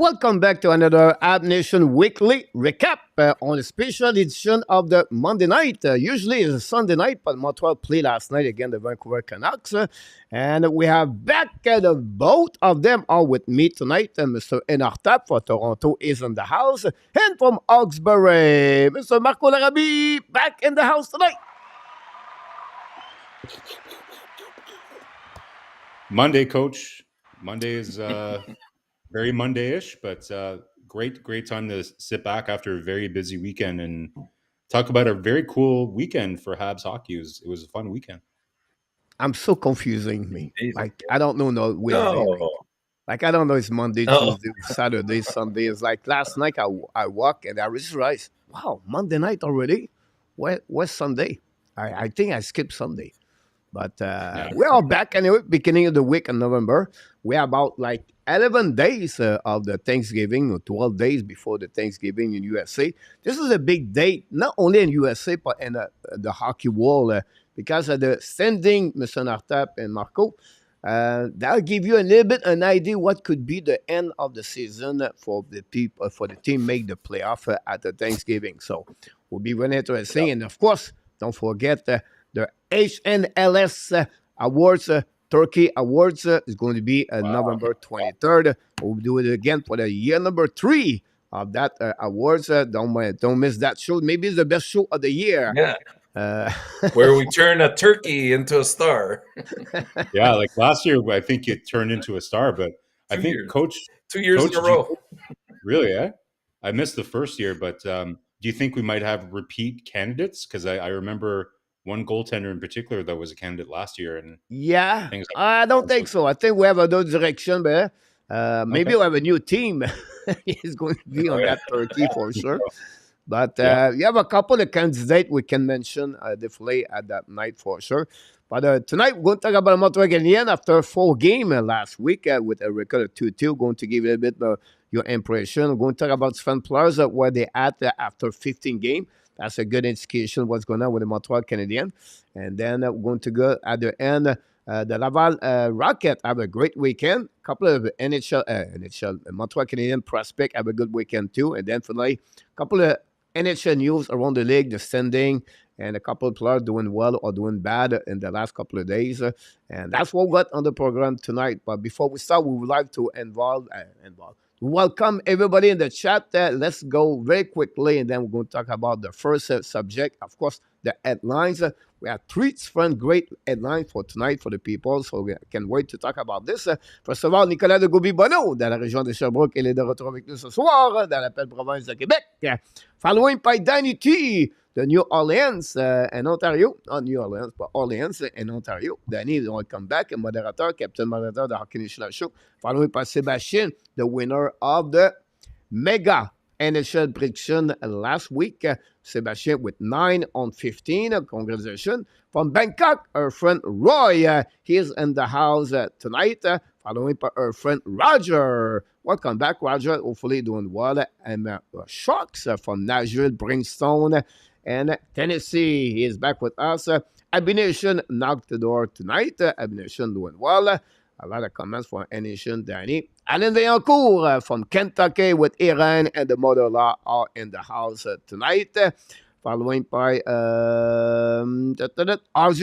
Welcome back to another App Nation Weekly Recap on a special edition of the Monday night. Usually it's a Sunday night, but Montreal played last night against the Vancouver Canucks. And we have back both of them are with me tonight. Mr. Enortap for Toronto is in the house. And from Hawkesbury, Mr. Marco Larabi back in the house tonight. Monday, Coach. Monday is very Monday-ish, but great time to sit back after a very busy weekend and talk about a very cool weekend for Habs hockey. It was a fun weekend. I'm so confusing me. Like, I don't know Wednesday. No. Like, I don't know it's Monday, Tuesday, Saturday, Sunday. It's like last night I walk and I realized, wow, Monday night already? Where's Sunday? I think I skipped Sunday. But we are back anyway, beginning of the week in November. We are about like 11 days of the Thanksgiving, or 12 days before the Thanksgiving in USA. This is a big date, not only in USA, but in the hockey world, because of the standing, Mr. Enortap and Marco. That'll give you a little bit an idea what could be the end of the season for the people, for the team make the playoff at the Thanksgiving. So will be really interesting. And of course, don't forget the HNLS Awards, Turkey Awards is going to be November 23rd. We'll do it again for the year number 3 of that awards. Don't miss that show. Maybe it's the best show of the year. Yeah. Where we turn a turkey into a star. Yeah, like last year, I think it turned into a star, but I think Coach 2 years in a row. Really, eh? I missed the first year, but do you think we might have repeat candidates? Because I remember one goaltender in particular that was a candidate last year. And yeah, I don't think so. I think we have another direction, but maybe we have a new team. He's going to be on that Turkey for sure. But you have a couple of candidates we can mention definitely at that night for sure. But tonight we're going to talk about the Montreal Canadiens after 4 games last week with a record of 2-2. Going to give you a bit of your impression. We're going to talk about fan players where they at after 15 games. That's a good indication of what's going on with the Montreal Canadiens. And then we're going to go at the end. The Laval Rocket have a great weekend. A couple of NHL Montreal Canadiens prospects have a good weekend too. And then finally, a couple of NHL news around the league, the standing, and a couple of players doing well or doing bad in the last couple of days. And that's what we got on the program tonight. But before we start, we would like to welcome everybody in the chat. Let's go very quickly, and then we're going to talk about the first subject, of course, the headlines. We have 3 different great headlines for tonight for the people, so we can't wait to talk about this. First of all, Nicolas de Gouby-Bonneau, dans la région de Sherbrooke, il est de retour avec nous ce soir, dans la belle province de Québec. Following by Danny T, de New Orleans in Ontario. Not New Orleans, but Orleans in Ontario. Danny is going to come back, moderator, captain moderator de Hockey National Show. Following by Sébastien, the winner of the Mega NHL prediction last week. Sébastien with 9 on 15. Congratulations. From Bangkok, our friend Roy, he is in the house tonight. Following by our friend Roger. Welcome back, Roger. Hopefully doing well. And Sharks from Nashville, Brimstone, and Tennessee. He is back with us. Abination knocked the door tonight. Abination doing well. A lot of comments from Nation, Danny. Alain Vaillancourt from Kentucky with Iran and the mother-in-law are in the house tonight. Following by RJ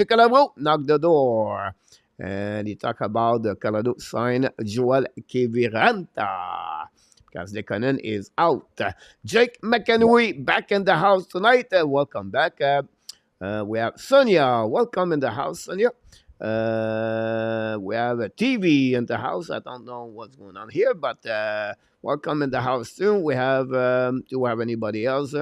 Calabro knocked the door. And he talked about the Colorado sign Joel Kiviranta. Because Deconen is out. Jake McEnroe back in the house tonight. Welcome back. We have Sonia. Welcome in the house, Sonia. We have a TV in the house. I don't know what's going on here, but welcome in the house too. We have, do we have anybody else?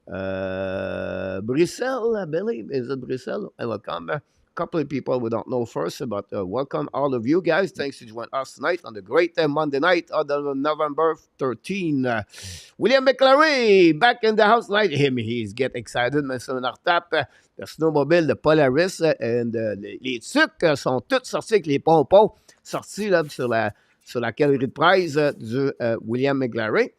Brissel, I believe. Is it Brissel? Welcome. A couple of people we don't know first, but welcome all of you guys. Thanks to join us tonight on the great Monday night of November 13. William McLaren back in the house tonight. He's get excited. Mr. Enortap, le snowmobile de Polaris et les trucs sont tous sortis avec les pompons sortis là, sur la galerie de presse du William McLaren.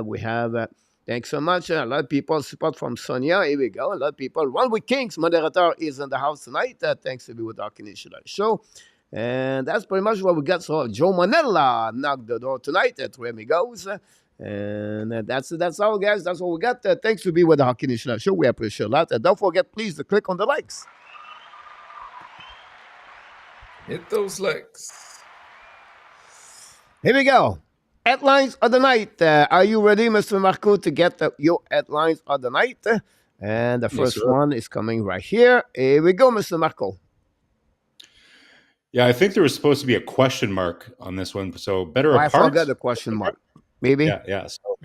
We have thanks so much. A lot of people support from Sonia. Here we go. A lot of people. One with Kings moderator is in the house tonight. Thanks to be with our Canadian show. And that's pretty much what we got. So Joe Manella knocked the door tonight at where he goes. And that's all, guys. That's what we got. Thanks to be with the Hockey Nation Show. We appreciate a lot. Don't forget, please, to click on the likes. Hit those likes. Here we go. Headlines of the night. Are you ready, Mr. Marco, to get your headlines of the night? And the first one is coming right here. Here we go, Mr. Marco. Yeah, I think there was supposed to be a question mark on this one. So better apart. I forgot the question mark. Maybe. Yeah. So,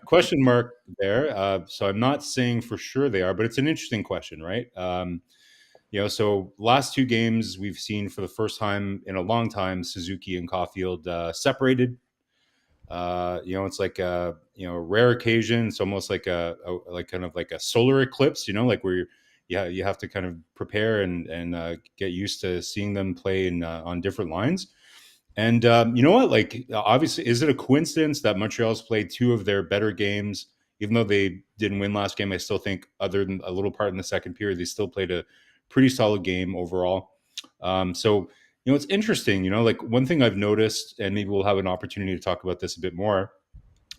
question mark there. So I'm not saying for sure they are, but it's an interesting question, right? So last two games we've seen for the first time in a long time, Suzuki and Caufield separated. It's like a rare occasion. It's almost like a solar eclipse. Like where you have to kind of prepare and get used to seeing them play on different lines. And you know what? Like, obviously, is it a coincidence that Montreal's played two of their better games, even though they didn't win last game? I still think, other than a little part in the second period, they still played a pretty solid game overall. So it's interesting. Like one thing I've noticed, and maybe we'll have an opportunity to talk about this a bit more.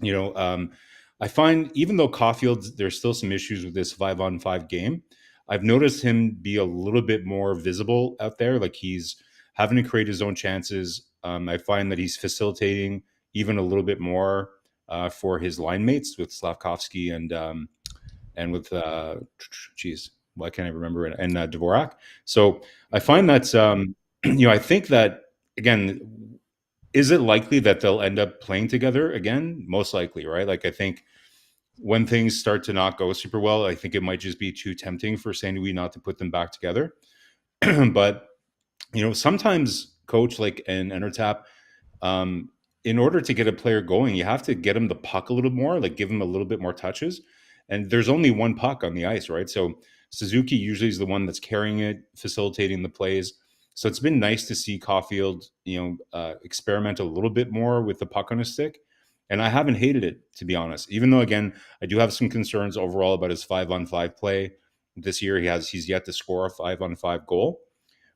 I find even though Caufield's, there's still some issues with this 5-on-5 game. I've noticed him be a little bit more visible out there. Like he's having to create his own chances. I find that he's facilitating even a little bit more for his line mates with Slavkovsky and with why can't I remember it? And Dvorak. So I find that I think that, again, is it likely that they'll end up playing together again? Most likely, right? Like I think when things start to not go super well, I think it might just be too tempting for St. Louis not to put them back together. But sometimes, Coach, like an Enortap, in order to get a player going, you have to get him the puck a little more, like give him a little bit more touches. And there's only one puck on the ice, right? So Suzuki usually is the one that's carrying it, facilitating the plays. So it's been nice to see Caufield, experiment a little bit more with the puck on his stick. And I haven't hated it, to be honest. Even though, again, I do have some concerns overall about his 5-on-5 play this year. He's yet to score a 5-on-5 goal.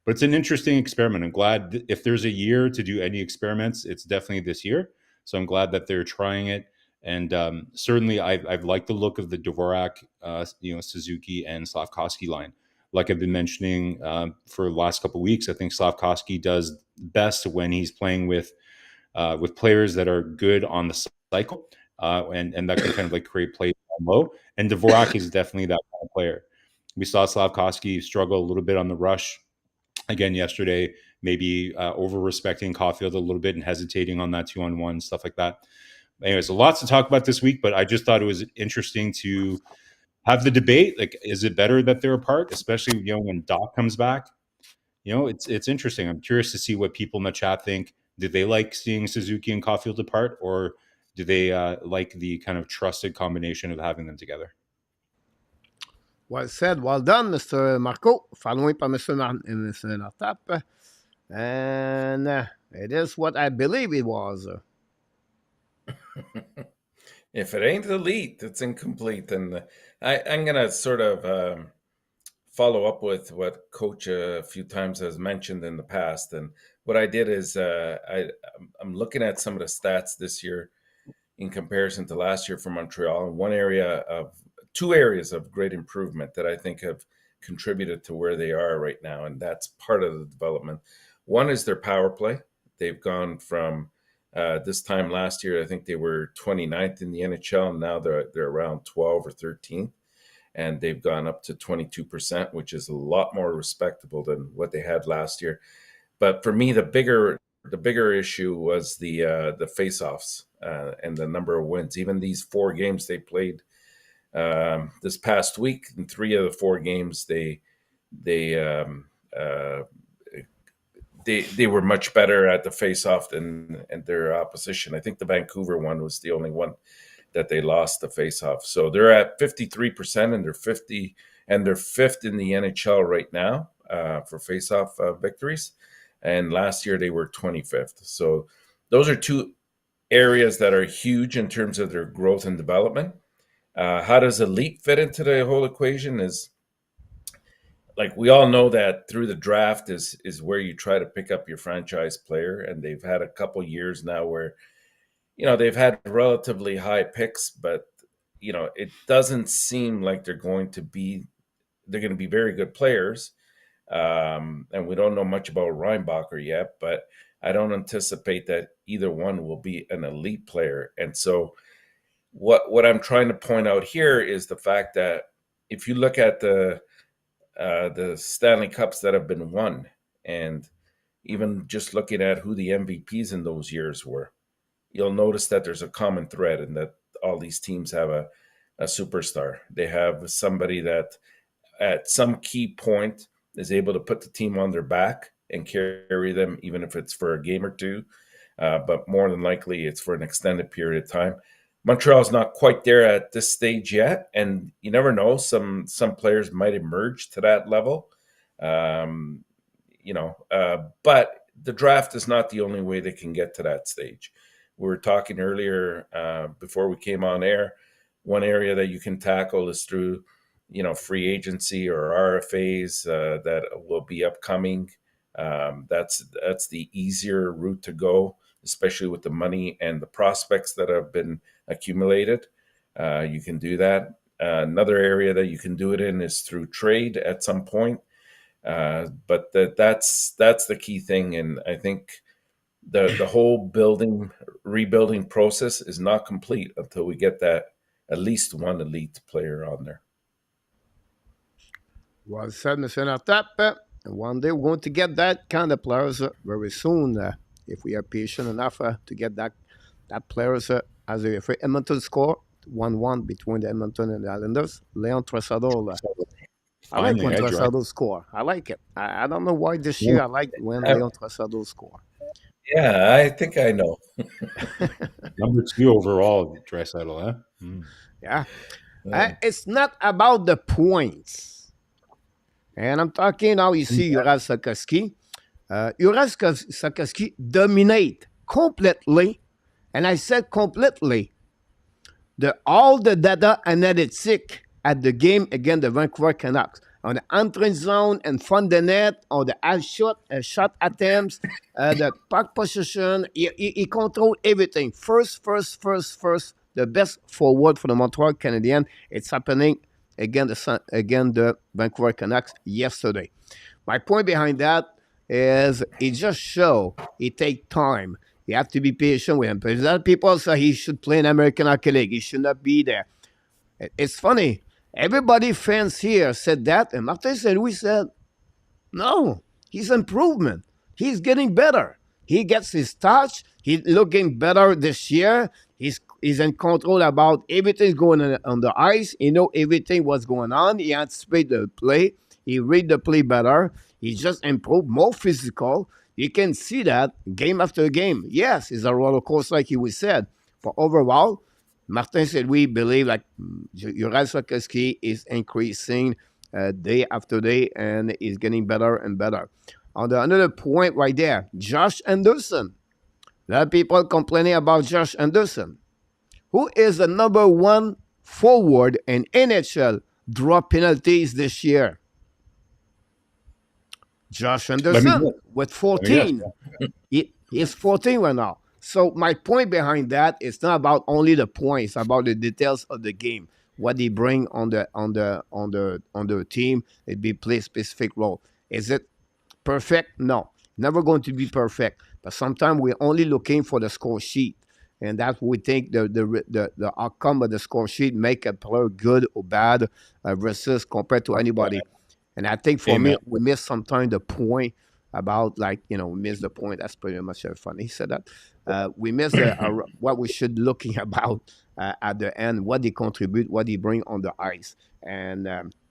But it's an interesting experiment. I'm glad if there's a year to do any experiments, it's definitely this year. So I'm glad that they're trying it. And certainly I've liked the look of the Dvorak, Suzuki and Slavkovsky line. Like I've been mentioning for the last couple of weeks, I think Slavkovsky does best when he's playing with players that are good on the cycle and that can kind of like create plays on low. And Dvorak is definitely that kind of player. We saw Slavkovsky struggle a little bit on the rush again yesterday, maybe over-respecting Caufield a little bit and hesitating on that 2-on-1, stuff like that. Anyways, lots to talk about this week, but I just thought it was interesting to have the debate. Like, is it better that they're apart, especially when Doc comes back? It's interesting. I'm curious to see what people in the chat think. Did they like seeing Suzuki and Caufield apart, or do they like the kind of trusted combination of having them together? Well said. Well done, Mr. Marco. Following by Mr. Enortap. And it is what I believe it was. If it ain't elite, it's incomplete. And I'm going to sort of follow up with what Coach a few times has mentioned in the past. And what I did is I'm looking at some of the stats this year in comparison to last year for Montreal. And two areas of great improvement that I think have contributed to where they are right now. And that's part of the development. One is their power play. They've gone from this time last year, I think they were 29th in the NHL, and now they're around 12 or 13th, and they've gone up to 22%, which is a lot more respectable than what they had last year. But for me, the bigger issue was the face-offs and the number of wins. Even these 4 games they played this past week, in 3 of the 4 games, they were much better at the face-off than their opposition. I think the Vancouver one was the only one that they lost the face-off. So they're at 53%, and they're 5th in the NHL right now for face-off victories. And last year they were 25th. So those are 2 areas that are huge in terms of their growth and development. How does elite fit into the whole equation is, like we all know that through the draft is where you try to pick up your franchise player, and they've had a couple years now where they've had relatively high picks, but it doesn't seem like they're going to be very good players. And we don't know much about Reinbacher yet, but I don't anticipate that either one will be an elite player. And so what I'm trying to point out here is the fact that if you look at the Stanley Cups that have been won, and even just looking at who the MVPs in those years were, you'll notice that there's a common thread, and that all these teams have a superstar. They have somebody that at some key point is able to put the team on their back and carry them, even if it's for a game or two. But more than likely, it's for an extended period of time. Montreal's not quite there at this stage yet, and you never know. Some players might emerge to that level, but the draft is not the only way they can get to that stage. We were talking earlier before we came on air. One area that you can tackle is through, free agency or RFAs that will be upcoming. That's the easier route to go, especially with the money and the prospects that have been accumulated. You can do that. Another area that you can do it in is through trade at some point. But that's the key thing, and I think the whole rebuilding process is not complete until we get that at least one elite player on there. Well said, Mr. Enortap. One day we're going to get that kind of players very soon, if we are patient enough to get that players as a for Edmonton score 1-1 between the Edmonton and the Islanders. Leon Tressadol. I like when Tressadol score. I like it. I don't know why this year I like when Leon Tressadol score. Yeah, I think I know. Number 2 overall, Draisaitl, huh? Mm. Yeah. It's not about the points. And I'm talking now, you see Juraj Slavkovsky. Juraj Slavkovsky dominate completely, and I said completely, all the data analytic at the game against the Vancouver Canucks. On the entering zone and front the net, on the shot attempts, the puck position, he controlled everything. First, the best forward for the Montreal Canadiens. It's happening again the Vancouver Canucks yesterday. My point behind that is it just shows it takes time. You have to be patient with him. But a lot of people say he should play in American Hockey League. He should not be there. It's funny. Everybody fans here said that, and Martin St. Louis said, no, he's improvement. He's getting better. He gets his touch. He's looking better this year. He's in control about everything going on the ice. He know everything what's going on. He anticipates the play. He read the play better. He just improved, more physical. You can see that game after game. Yes, it's a roller coaster, like you said. But overall, Martin said we believe like Juraj Slavkovsky is increasing day after day and is getting better and better. Another point right there, Josh Anderson. A lot of people complaining about Josh Anderson, who is the number 1 forward in NHL draw penalties this year. Josh Anderson with 14. He is 14 right now. So my point behind that is not about only the points, it's about the details of the game, what they bring on the team. It be play specific role. Is it perfect? No, never going to be perfect. But sometimes we're only looking for the score sheet, and that's we think the outcome of the score sheet make a player good or bad versus compared to anybody. And I think for me, we miss sometimes the point about we miss the point. That's pretty much funny. He said that we miss what we should looking about at the end, what they contribute, what they bring on the ice, and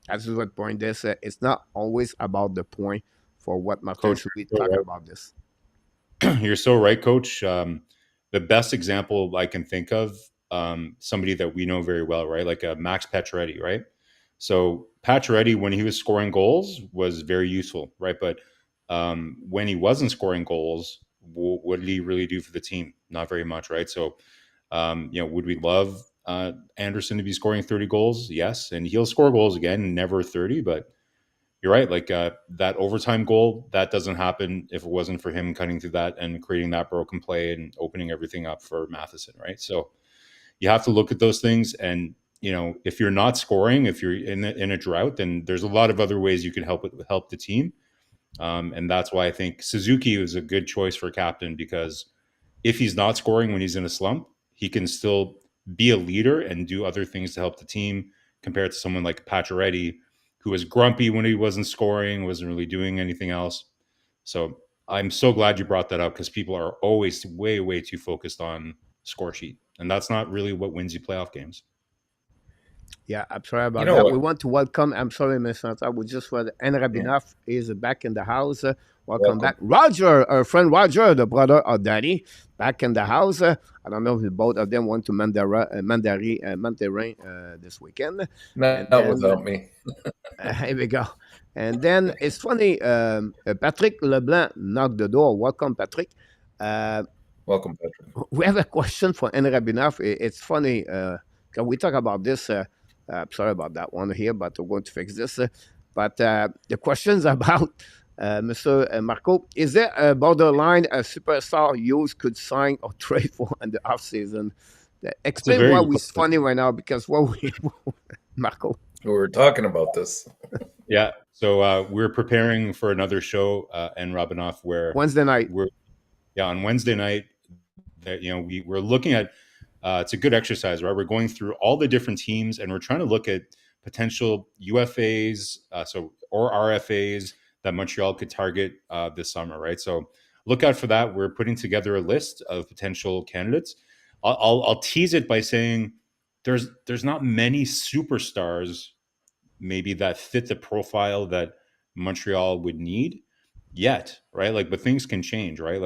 that's what point this. It's not always about the point for what Martin should be talking about this. You're so right, Coach. The best example I can think of, somebody that we know very well, right? Like Max Pacioretty, right? So Pacioretty, when he was scoring goals, was very useful, right? But when he wasn't scoring goals, what did he really do for the team? Not very much, right? So, would we love Anderson to be scoring 30 goals? Yes, and he'll score goals again, never 30, but you're right. Like that overtime goal, that doesn't happen if it wasn't for him cutting through that and creating that broken play and opening everything up for Matheson, right? So you have to look at those things. And, if you're not scoring, if you're in a drought, then there's a lot of other ways you can help the team. And that's why I think Suzuki is a good choice for captain, because if he's not scoring when he's in a slump, he can still be a leader and do other things to help the team, compared to someone like Pacioretty, who was grumpy when he wasn't scoring, wasn't really doing anything else. So I'm so glad you brought that up, because people are always way, way too focused on score sheet. And that's not really what wins you playoff games. Yeah, I'm sorry You about know that. what? We want to welcome, I'm sorry, Mr. I would just want, and Yeah. Rabinoff is back in the house. Welcome Welcome. back. Roger, our friend Roger, the brother of Daddy, back in the house. I don't know if both of them went to Monterrey this weekend. And Not then, without me. here we go. And then it's funny, Patrick Leblanc knocked the door. Welcome, Patrick. Uh, Welcome, Patrick. we have a question for Rabinoff. It's funny. Can we talk about this? Sorry about that one here, but we're going to fix this. But the question's about Mr. Marco. Is there a borderline a superstar Hughes could sign or trade for in the offseason? Explain very why good we're question. funny right now, because what we Marco. We were talking about this. Yeah. So we're preparing for another show, and Robinoff, where Wednesday night. on Wednesday night, that we're looking at. It's a good exercise, right? We're going through all the different teams, and we're trying to look at potential UFAs, or RFAs that Montreal could target this summer, right? So look out for that. We're putting together a list of potential candidates. I'll tease it by saying there's not many superstars maybe that fit the profile that Montreal would need yet, right? Like, but things can change, right?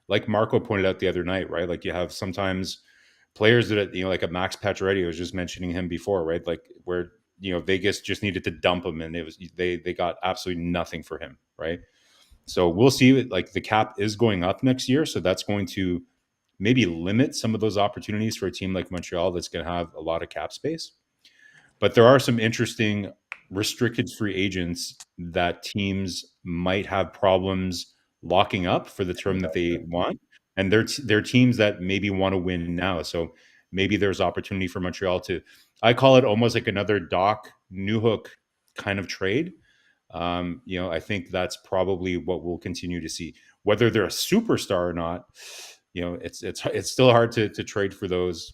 Like Marco pointed out the other night, right? Like, you have sometimes players that, like a Max Pacioretty, I was just mentioning him before, right? Like, where Vegas just needed to dump him, and they got absolutely nothing for him, right? So we'll see. Like, the cap is going up next year, so that's going to maybe limit some of those opportunities for a team like Montreal that's going to have a lot of cap space. But there are some interesting restricted free agents that teams might have problems locking up for the term that they want, and they're teams that maybe want to win now. So maybe there's opportunity for Montreal to. I call it almost like another Doc Newhook kind of trade. I think that's probably what we'll continue to see. Whether they're a superstar or not, it's still hard to trade for those,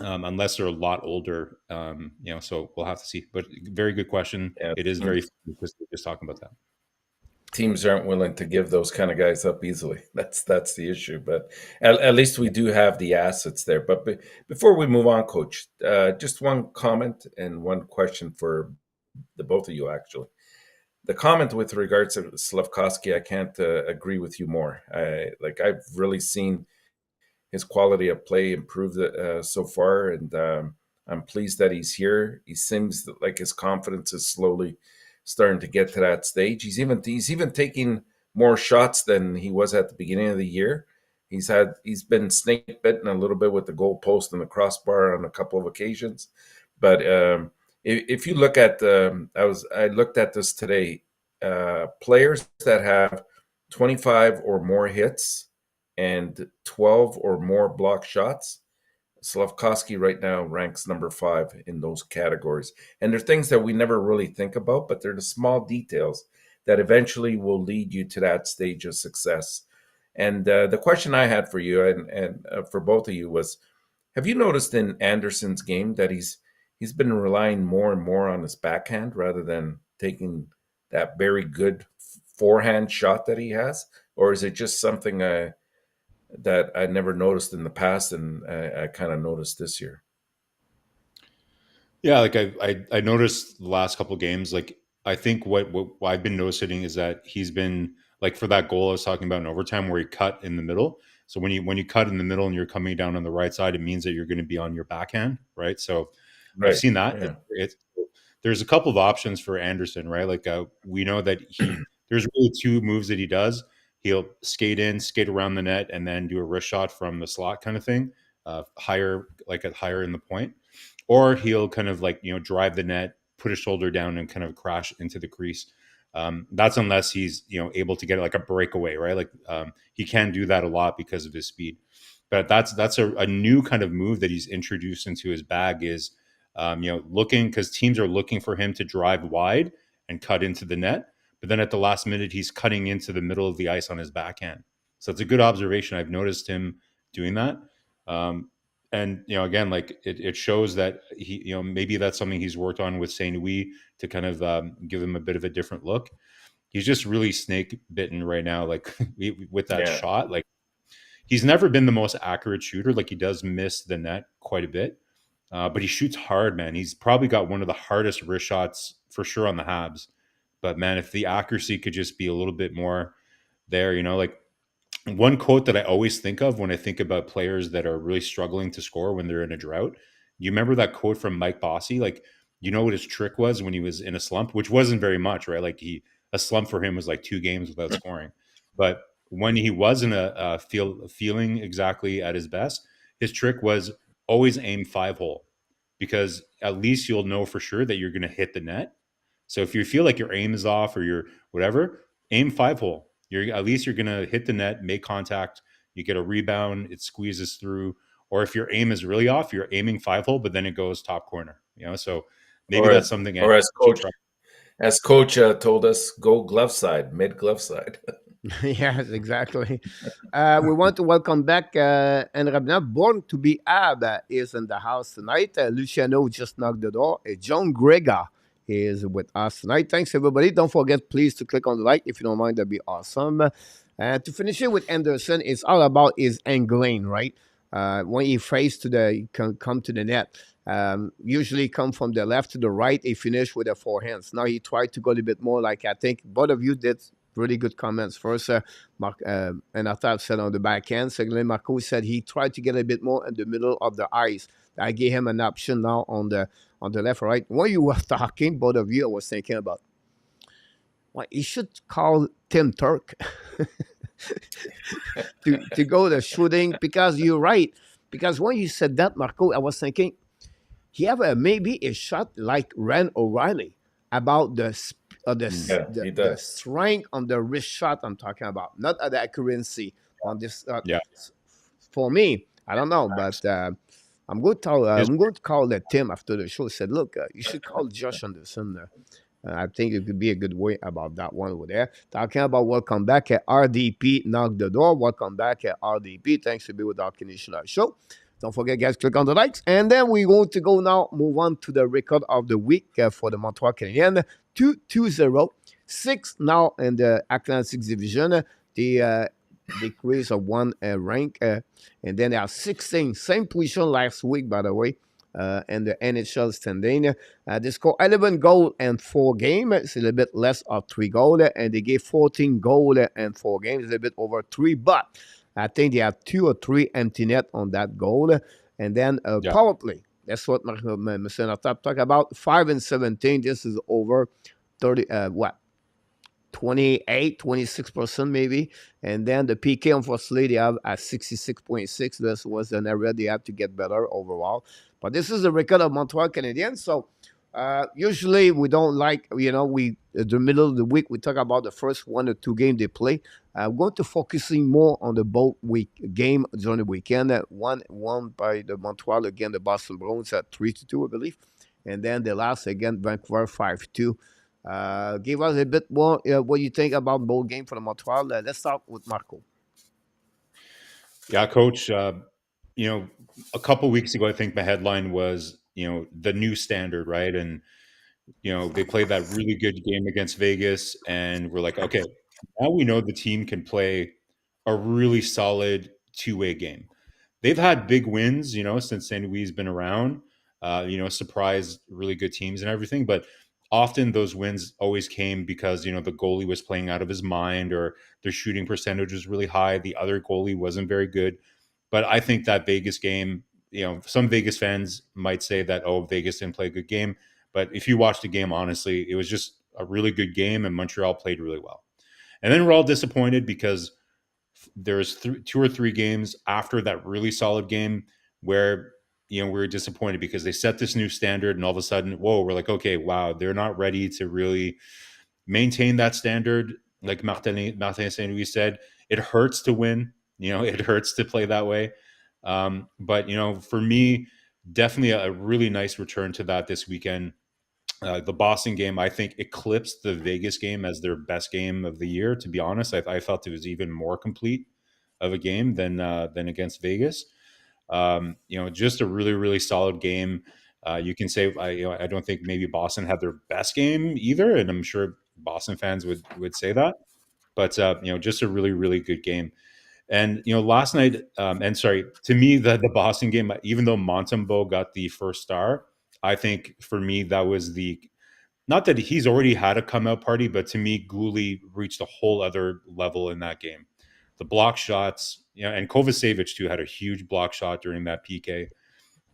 unless they're a lot older. So we'll have to see. But very good question. Yeah, It is very just talking about that. teams aren't willing to give those kind of guys up easily. That's the issue. But at least we do have the assets there. But before we move on, Coach, just one comment and one question for the both of you, actually. The comment with regards to Slafkovsky, I can't agree with you more. I've really seen his quality of play improve so far, and I'm pleased that he's here. He seems like his confidence is slowly starting to get to that stage. He's even taking more shots than he was at the beginning of the year. He's been snake bitten a little bit with the goal post and the crossbar on a couple of occasions, but if you look at I looked at this today, players that have 25 or more hits and 12 or more block shots, Slafkovsky right now ranks number 5 in those categories. And they're things that we never really think about, but they're the small details that eventually will lead you to that stage of success. And the question I had for you and for both of you was, have you noticed in Anderson's game that he's been relying more and more on his backhand rather than taking that very good forehand shot that he has? Or is it just something that I never noticed in the past and I kind of noticed this year? Yeah, like I noticed the last couple of games. Like, I think what I've been noticing is that he's been, like, for that goal I was talking about in overtime where he cut in the middle. So when you cut in the middle and you're coming down on the right side, it means that you're going to be on your backhand, right? So I've Right. seen that. Yeah. There's a couple of options for Anderson, right? Like, we know that there's really 2 moves that he does. He'll skate in, skate around the net, and then do a wrist shot from the slot kind of thing, higher in the point. Or he'll kind of, like, drive the net, put his shoulder down and kind of crash into the crease. That's unless he's able to get like a breakaway, right? Like he can do that a lot because of his speed. But that's a new kind of move that he's introduced into his bag is looking, because teams are looking for him to drive wide and cut into the net. But then at the last minute, he's cutting into the middle of the ice on his backhand. So it's a good observation. I've noticed him doing that. And again, like it shows that he, maybe that's something he's worked on with Saint Louis to kind of give him a bit of a different look. He's just really snake bitten right now, like with that shot. Like he's never been the most accurate shooter. Like he does miss the net quite a bit, but he shoots hard, man. He's probably got one of the hardest wrist shots for sure on the Habs. But man, if the accuracy could just be a little bit more there, like one quote that I always think of when I think about players that are really struggling to score when they're in a drought. You remember that quote from Mike Bossy? Like, what his trick was when he was in a slump, which wasn't very much, right? Like a slump for him was like 2 games without scoring. But when he was in a feeling exactly at his best, his trick was always aim 5-hole, because at least you'll know for sure that you're going to hit the net. So if you feel like your aim is off or you're whatever, aim 5-hole. At least you're going to hit the net, make contact, you get a rebound, it squeezes through. Or if your aim is really off, you're aiming 5-hole, but then it goes top corner. So maybe that's something. Or as coach told us, go glove side, mid glove side. Yes, exactly. We want to welcome back Enortap, born to be Ab, is in the house tonight. Luciano just knocked the door. John Grega is with us tonight. Thanks, everybody. Don't forget, please, to click on the like if you don't mind. That'd be awesome. To finish it with Anderson, it's all about his angling, right? When he he can come to the net. Usually come from the left to the right. He finished with the forehands. Now he tried to go a little bit more, like I think both of you did. Really good comments. First, Mark and Enortap said on the backhand. Secondly, Marco said he tried to get a bit more in the middle of the ice. I gave him an option now on the left or right. When you were talking, both of you, I was thinking about, well, you should call Tim Turk to go the shooting, because you're right. Because when you said that, Marco, I was thinking he have maybe a shot like Ren O'Reilly about the strength on the wrist shot I'm talking about, not the accuracy on this. For me, I don't know, but I'm going to call the Tim after the show. Said, look, you should call Josh Anderson. I think it could be a good way about that one over there. Talking about welcome back at RDP, knock the door. Welcome back at RDP. Thanks to be with our Canadian show. Don't forget, guys, click on the likes. And then we're going to go now, move on to the record of the week for the Montreal Canadiens. 2-0. 6 now in the Atlantic Division. The decrease of 1 rank. And then they are 16. Same position last week, by the way, in the NHL standing. They scored 11 goals and 4 games. It's a little bit less of 3 goals. And they gave 14 goals and 4 games. A little bit over 3. But I think they have 2 or 3 empty net on that goal. And then power play. That's what Mr. Enortap talked about. 5-17. This is over 30, 28, 26% maybe. And then the PK, unfortunately, they have at 66.6. This was an area they have to get better overall. But this is the record of Montreal Canadiens. So usually we don't like, the middle of the week, we talk about the first 1 or 2 games they play. We're going to focusing more on the both week game during the weekend. One by the Montreal, again, the Boston Bruins at 3-2, I believe. And then the last, again, Vancouver 5-2. Give us a bit more what you think about both game for the Montreal. Let's start with Marco. Yeah, Coach. A couple weeks ago, I think the headline was, the new standard, right? And, they played that really good game against Vegas, and we're like, okay, now we know the team can play a really solid 2-way game. They've had big wins, since St. Louis has been around, surprised really good teams and everything. But often those wins always came because, the goalie was playing out of his mind, or their shooting percentage was really high. The other goalie wasn't very good. But I think that Vegas game, some Vegas fans might say that, oh, Vegas didn't play a good game. But if you watch the game, honestly, it was just a really good game, and Montreal played really well. And then we're all disappointed because there's 2 or 3 games after that really solid game where, we were disappointed because they set this new standard, and all of a sudden, whoa, we're like, okay, wow, they're not ready to really maintain that standard. Like Martin St. Louis said, it hurts to win. It hurts to play that way. But for me, definitely a really nice return to that this weekend. The Boston game, I think, eclipsed the Vegas game as their best game of the year. To be honest, I felt it was even more complete of a game than against Vegas. Just a really, really solid game. You can say I don't think maybe Boston had their best game either, and I'm sure Boston fans would say that. But just a really, really good game. And last night, and sorry, to me, the Boston game, even though Montembeault got the first star, I think for me that was not that he's already had a come out party, but to me, Goulet reached a whole other level in that game. The block shots, and Kovacevic too had a huge block shot during that PK.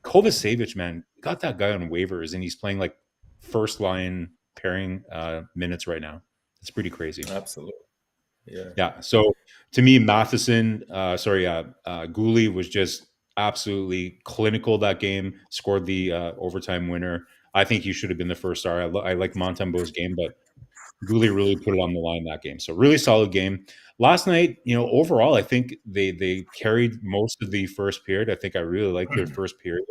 Kovacevic, man, got that guy on waivers, and he's playing like first line pairing minutes right now. It's pretty crazy. Absolutely. Yeah. Yeah. So to me, Goulet was just absolutely clinical that game, scored the overtime winner. I think he should have been the first star. I like Montembeault's game, but Goulet really put it on the line that game. So really solid game. Last night, overall, I think they carried most of the first period. I think I really liked their first period.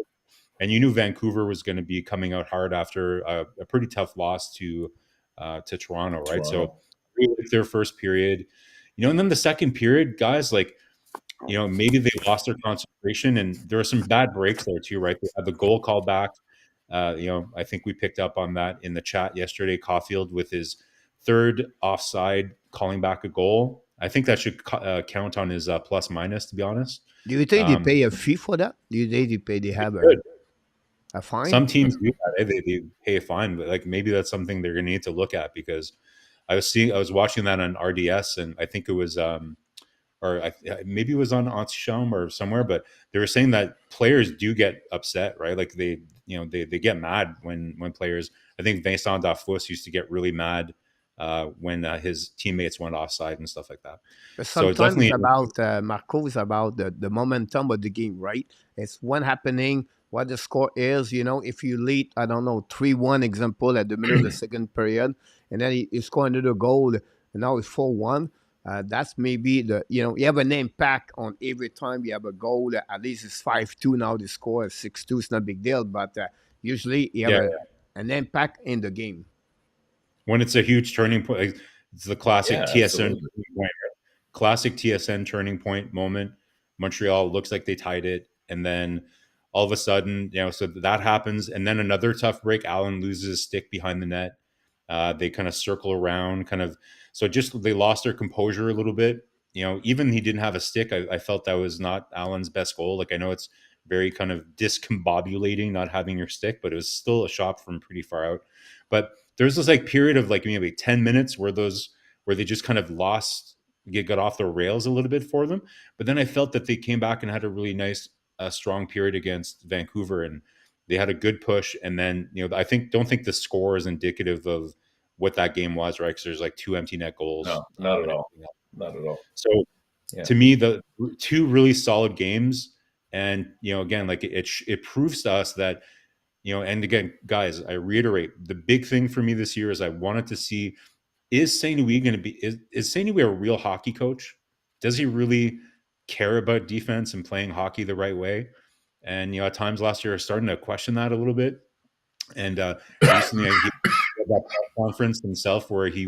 And you knew Vancouver was going to be coming out hard after a pretty tough loss to Toronto, right? So really liked their first period. And then the second period, guys, like, maybe they lost their concentration, and there were some bad breaks there too, right? They had the goal call back. I think we picked up on that in the chat yesterday. Caufield with his third offside, calling back a goal. I think that should count on his plus minus, to be honest. Do you think they pay a fee for that? Do you think they have a fine? Some teams do that. They pay a fine, but like maybe that's something they're going to need to look at, because I was watching that on RDS, and I think it was maybe it was on Anticham or somewhere, but they were saying that players do get upset, right? Like they get mad when players. I think Vincent Dafus used to get really mad when his teammates went offside and stuff like that. But sometimes it's about Marco. It's about the momentum of the game, right? It's what happening, what the score is. If you lead, I don't know, 3-1 example at the middle of the second period, and then you score another goal, and now it's 4-1. That's maybe you have an impact on every time you have a goal. At least it's 5-2 now. The score is 6-2. It's not a big deal, but usually you have an impact in the game. When it's a huge turning point, like it's the classic TSN turning point, classic TSN turning point moment. Montreal looks like they tied it, and then all of a sudden, so that happens, and then another tough break. Allen loses his stick behind the net. They kind of circle around, so just they lost their composure a little bit. Even he didn't have a stick. I felt that was not Allen's best goal. Like, I know it's very kind of discombobulating not having your stick, but it was still a shot from pretty far out. But there's this like period of like maybe 10 minutes where they just kind of got off the rails a little bit for them. But then I felt that they came back and had a really nice, strong period against Vancouver, and they had a good push. And then, I don't think the score is indicative of what that game was, right? Because there's like 2 empty net goals. No, not at all. Not at all. So to me, the 2 really solid games. And, again, like it proves to us that, and again, guys, I reiterate, the big thing for me this year is I wanted to see, is St. Louis going to be, is St. Louis a real hockey coach? Does he really care about defense and playing hockey the right way? And, at times last year, I was starting to question that a little bit. And recently, he had that press conference himself where he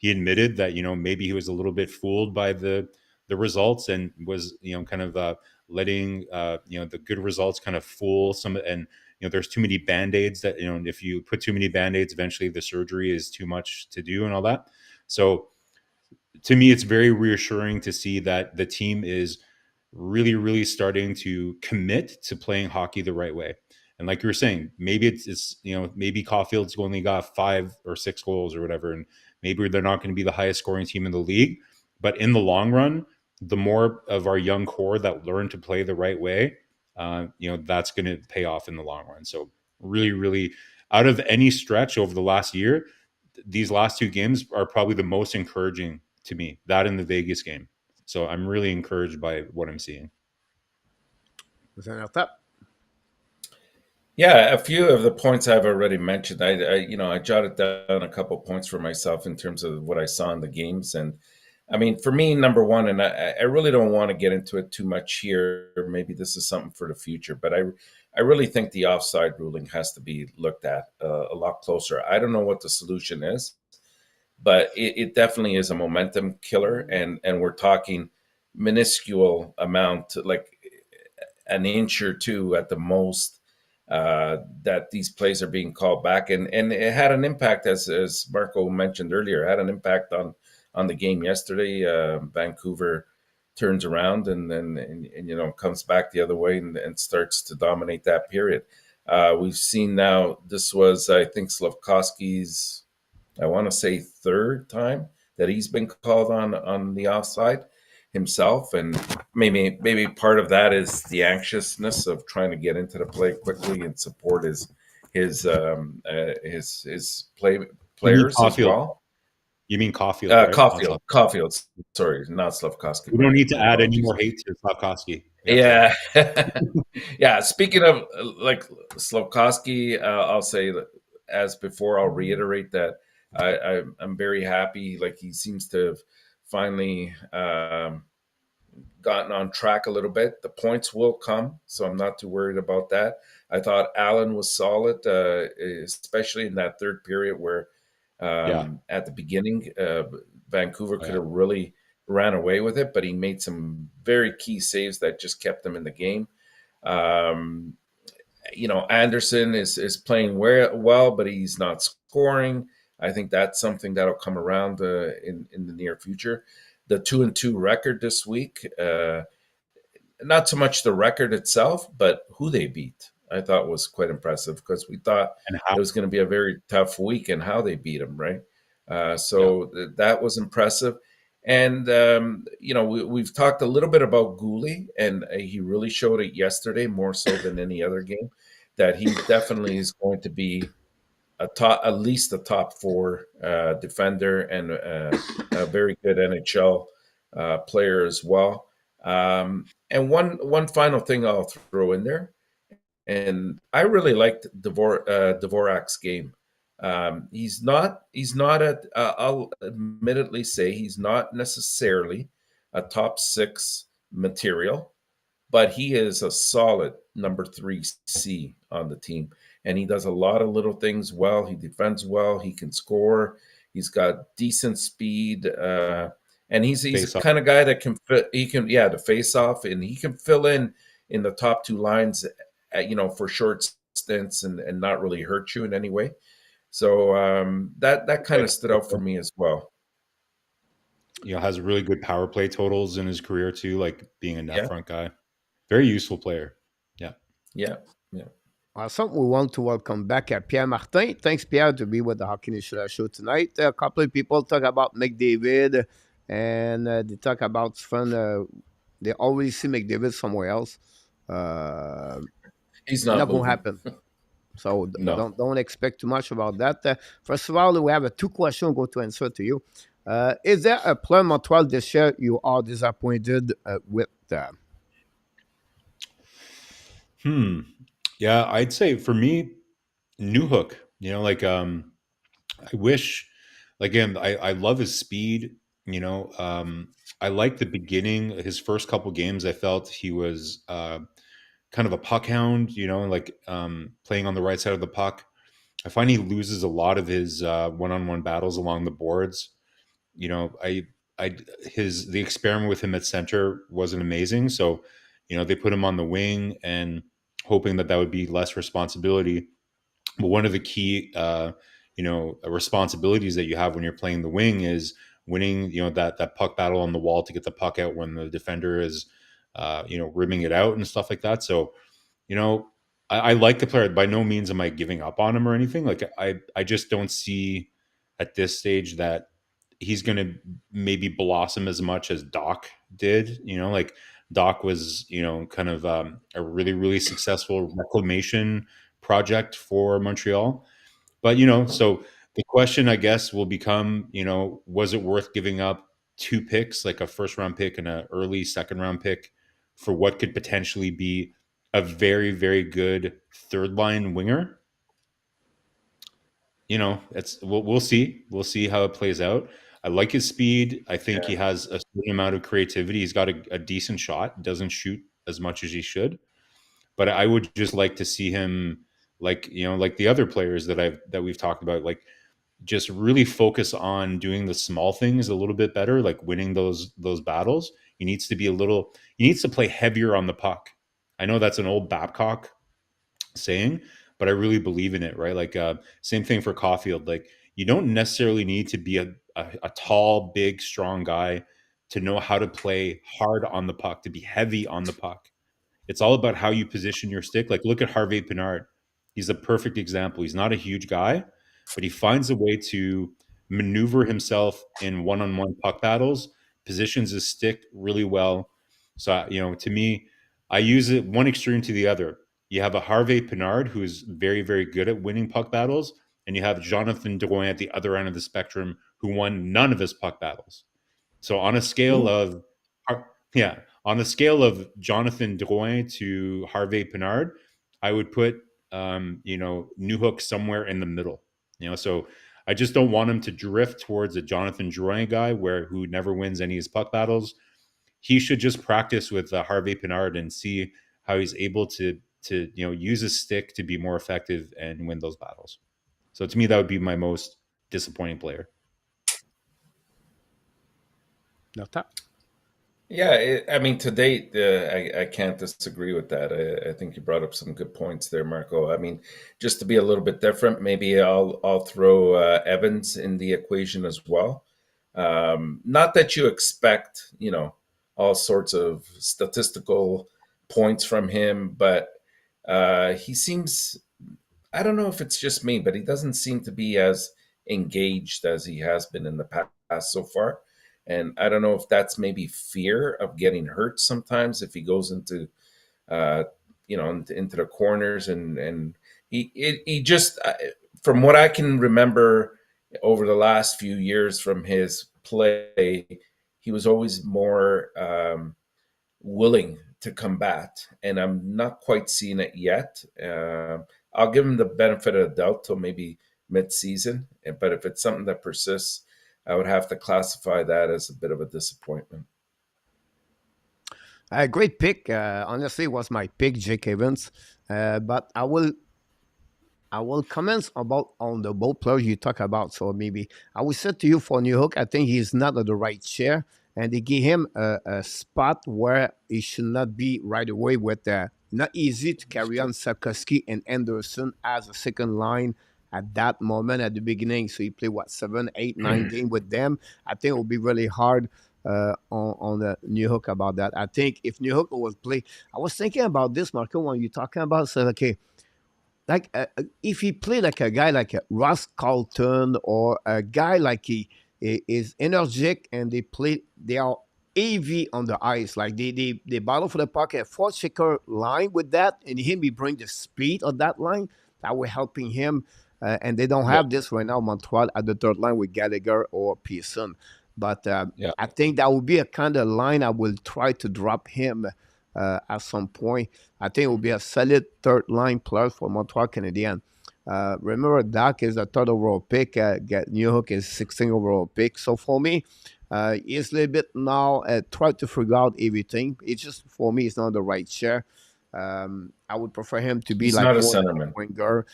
admitted that, maybe he was a little bit fooled by the results, and was, kind of letting, the good results kind of fool some. And, there's too many Band-Aids that, if you put too many Band-Aids, eventually the surgery is too much to do and all that. So to me, it's very reassuring to see that the team is really, really starting to commit to playing hockey the right way. And like you were saying, maybe it's maybe Caufield's only got 5 or 6 goals or whatever, and maybe they're not going to be the highest scoring team in the league. But in the long run, the more of our young core that learn to play the right way, that's going to pay off in the long run. So really, really, out of any stretch over the last year, these last 2 games are probably the most encouraging to me, that in the Vegas game. So I'm really encouraged by what I'm seeing. Coach and Enortap. Yeah, a few of the points I've already mentioned. I jotted down a couple points for myself in terms of what I saw in the games, and I mean, for me, number one, and I really don't want to get into it too much here. Maybe this is something for the future, but I really think the offside ruling has to be looked at a lot closer. I don't know what the solution is, but it definitely is a momentum killer, and we're talking minuscule amount, like an inch or two at the most, that these plays are being called back, and it had an impact, as Marco mentioned earlier, had an impact on the game yesterday. Vancouver turns around and then comes back the other way and starts to dominate that period. We've seen now, this was, I think, Slavkovsky's, I want to say, third time that he's been called on the offside himself, and maybe part of that is the anxiousness of trying to get into the play quickly and support his You mean players as Caufield? well. You mean Caufield, right? Not Caulfield, Slav. Caulfield, sorry, not Slavkovsky. We don't need to My add any apologies. more hate to Slavkovsky. Yeah, yeah. Speaking of like Slavkovsky, I'll say that, as before, I'll reiterate that I'm very happy. Like, he seems to have finally gotten on track a little bit. The points will come, so I'm not too worried about that. I thought Allen was solid, especially in that third period where, Yeah. at the beginning, Vancouver Oh, could yeah. have really ran away with it, but he made some very key saves that just kept them in the game. Um, Anderson is playing well, but he's not scoring. I think that's something that'll come around in the near future. The 2-2 record this week, not so much the record itself, but who they beat, I thought was quite impressive, because we thought And how? it was going to be a very tough week, and how they beat them, right? Yeah. That was impressive. And, we've talked a little bit about Gooley, and he really showed it yesterday, more so than any other game, that he definitely is going to be at least a top four defender, and a very good NHL player as well. And one final thing I'll throw in there, and I really liked Dvorak's game. He's not at. I'll admittedly say he's not necessarily a top six material, but he is a solid number 3C on the team. And he does a lot of little things well. He defends well. He can score. He's got decent speed. And he's Face a off. kind of guy that can fit. He can, yeah, the face off, and he can fill in the top two lines, for short stints, and not really hurt you in any way. So that kind of stood out for me as well. Has really good power play totals in his career too, like being a net Yeah, front guy. Very useful player. Yeah. yeah, yeah. Awesome. We want to welcome back Pierre Martin. Thanks, Pierre, to be with the Hockey Nation show tonight. A couple of people talk about McDavid, and they talk about fun. They always see McDavid somewhere else. Uh, He's not Not gonna moving. happen. So No. don't expect too much about that. First of all, we have two questions I'm going to answer to you. Is there a player Montreal this year you are disappointed with? Yeah, I'd say for me, New Hook. I wish, again, I love his speed. I like the beginning, his first couple games. I felt he was kind of a puck hound, playing on the right side of the puck. I find he loses a lot of his one-on-one battles along the boards. You know, I the experiment with him at center wasn't amazing. So, they put him on the wing and hoping that would be less responsibility. But one of the key, responsibilities that you have when you're playing the wing is winning, that puck battle on the wall to get the puck out when the defender is, ribbing it out and stuff like that. So, you know, I like the player. By no means am I giving up on him or anything. Like I just don't see at this stage that he's going to maybe blossom as much as Doc did. Like Doc was, kind of a really, really successful reclamation project for Montreal. But, so the question, I guess, will become, was it worth giving up two picks, like a first round pick and an early second round pick, for what could potentially be a very, very good third line winger. We'll see. We'll see how it plays out. I like his speed. I think he has a certain amount of creativity. He's got a decent shot. Doesn't shoot as much as he should, but I would just like to see him, like the other players that we've talked about, like just really focus on doing the small things a little bit better, like winning those battles. He needs to play heavier on the puck. I know that's an old Babcock saying, but I really believe in it, right? Like same thing for Caufield. Like you don't necessarily need to be a tall, big, strong guy to know how to play hard on the puck, to be heavy on the puck. It's all about how you position your stick. Like look at Harvey Pinard. He's a perfect example. He's not a huge guy, but he finds a way to maneuver himself in one-on-one puck battles, positions his stick really well. So, to me, I use it one extreme to the other. You have a Harvey Pinard who's very, very good at winning puck battles, and you have Jonathan Drouin at the other end of the spectrum who won none of his puck battles. So on a scale of, yeah, on a scale of Jonathan Drouin to Harvey Pinard, I would put Newhook somewhere in the middle. So I just don't want him to drift towards a Jonathan Drouin guy who never wins any of his puck battles. He should just practice with Harvey Pinard and see how he's able to use his stick to be more effective and win those battles. So to me, that would be my most disappointing player. Yeah, I mean, to date, I can't disagree with that. I think you brought up some good points there, Marco. I mean, just to be a little bit different, maybe I'll throw Evans in the equation as well. Not that you expect, all sorts of statistical points from him, but he seems, I don't know if it's just me, but he doesn't seem to be as engaged as he has been in the past so far. And I don't know if that's maybe fear of getting hurt sometimes if he goes into, into the corners and he just, from what I can remember over the last few years from his play, he was always more willing to combat, and I'm not quite seeing it yet. I'll give him the benefit of the doubt till maybe mid-season, but if it's something that persists, I would have to classify that as a bit of a disappointment. A great pick. Honestly, it was my pick, Jake Evans. But I will comment about on the both players you talk about. So maybe I will say to you for Newhook, I think he's not at the right chair, and they give him a spot where he should not be right away with not easy to carry on Sapkowski and Anderson as a second line at that moment at the beginning. So he played what 7, 8, 9 games with them. I think it will be really hard on the Newhook about that. I think if Newhook was play, I was thinking about this, Marco, when you're talking about so okay, like if he played like a guy like Ross Carlton or a guy like he is energetic and they are AV on the ice, like they battle for the puck at 4 checker line with that, and him he bring the speed of that line that will helping him. And they don't have this right now, Montreal at the third line with Gallagher or Pearson. But I think that would be a kind of line I will try to drop him at some point. I think it will be a solid third line player for Montreal Canadiens. Remember, Dak is a third overall pick. Newhook is 16th overall pick. So for me, he's a little bit now try to figure out everything. It's just for me, it's not the right chair. I would prefer him to be He's like not a more centerman. winger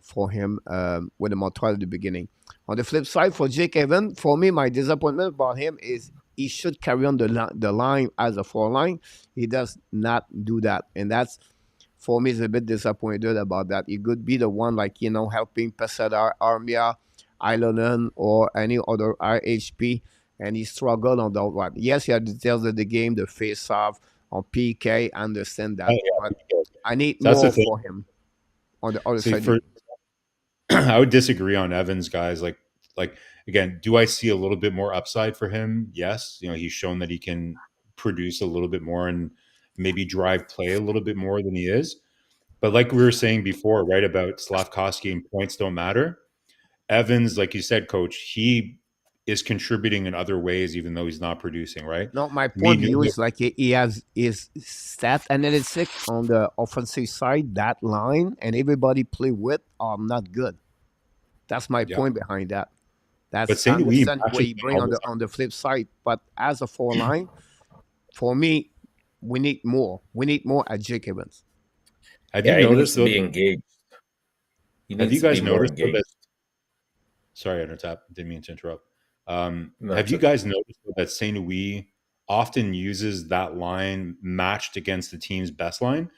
for him with the Montreal at the beginning. On the flip side, for Jake Evans, for me, my disappointment about him is he should carry on the line as a 4 line. He does not do that, and that's for me is a bit disappointed about that. He could be the one like helping Pesada, Armia, Ilonen, or any other RHP, and he struggled on that one. Yes, he had details of the game, the face-off on PK. I understand that, but I need more for him on the other side. I would disagree on Evans, guys. Like again, do I see a little bit more upside for him? Yes. He's shown that he can produce a little bit more and maybe drive play a little bit more than he is. But like we were saying before, right, about Slafkovsky and points don't matter. Evans, like you said, Coach, he is contributing in other ways, even though he's not producing, right? No, my Me, point of view is like he has his stat analytic on the offensive side, that line, and everybody play with are not good. That's my yeah. point behind that. But That's I St. Louis understand what matches you him bring all the time. on the flip side, but as a four line, for me, we need more. We need more at Jake Evans. Have you Yeah, he needs noticed to though? be engaged. He Have you needs to be guys more noticed though that? engaged. Sorry, Enortap, didn't mean to interrupt. No, Have it's you okay. guys noticed that St. Louis often uses that line matched against the team's best line?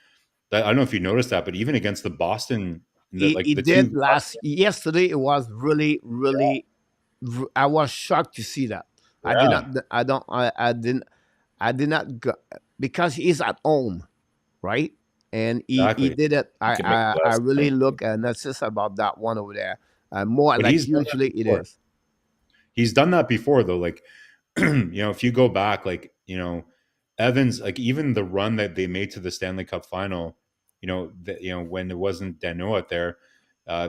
That, I don't know if you noticed that, but even against the Boston, like He the two, did last yesterday. It was really, really. I was shocked to see that. I did yeah, not. I don't. I didn't. I did not go, because he's at home, right? And he exactly. did it. He can make the I last really line. look and assist about that one over there. More But like he's done that usually it before. is. He's done that before though. Like, if you go back, like, Evans, like even the run that they made to the Stanley Cup final, when it wasn't Dano out there,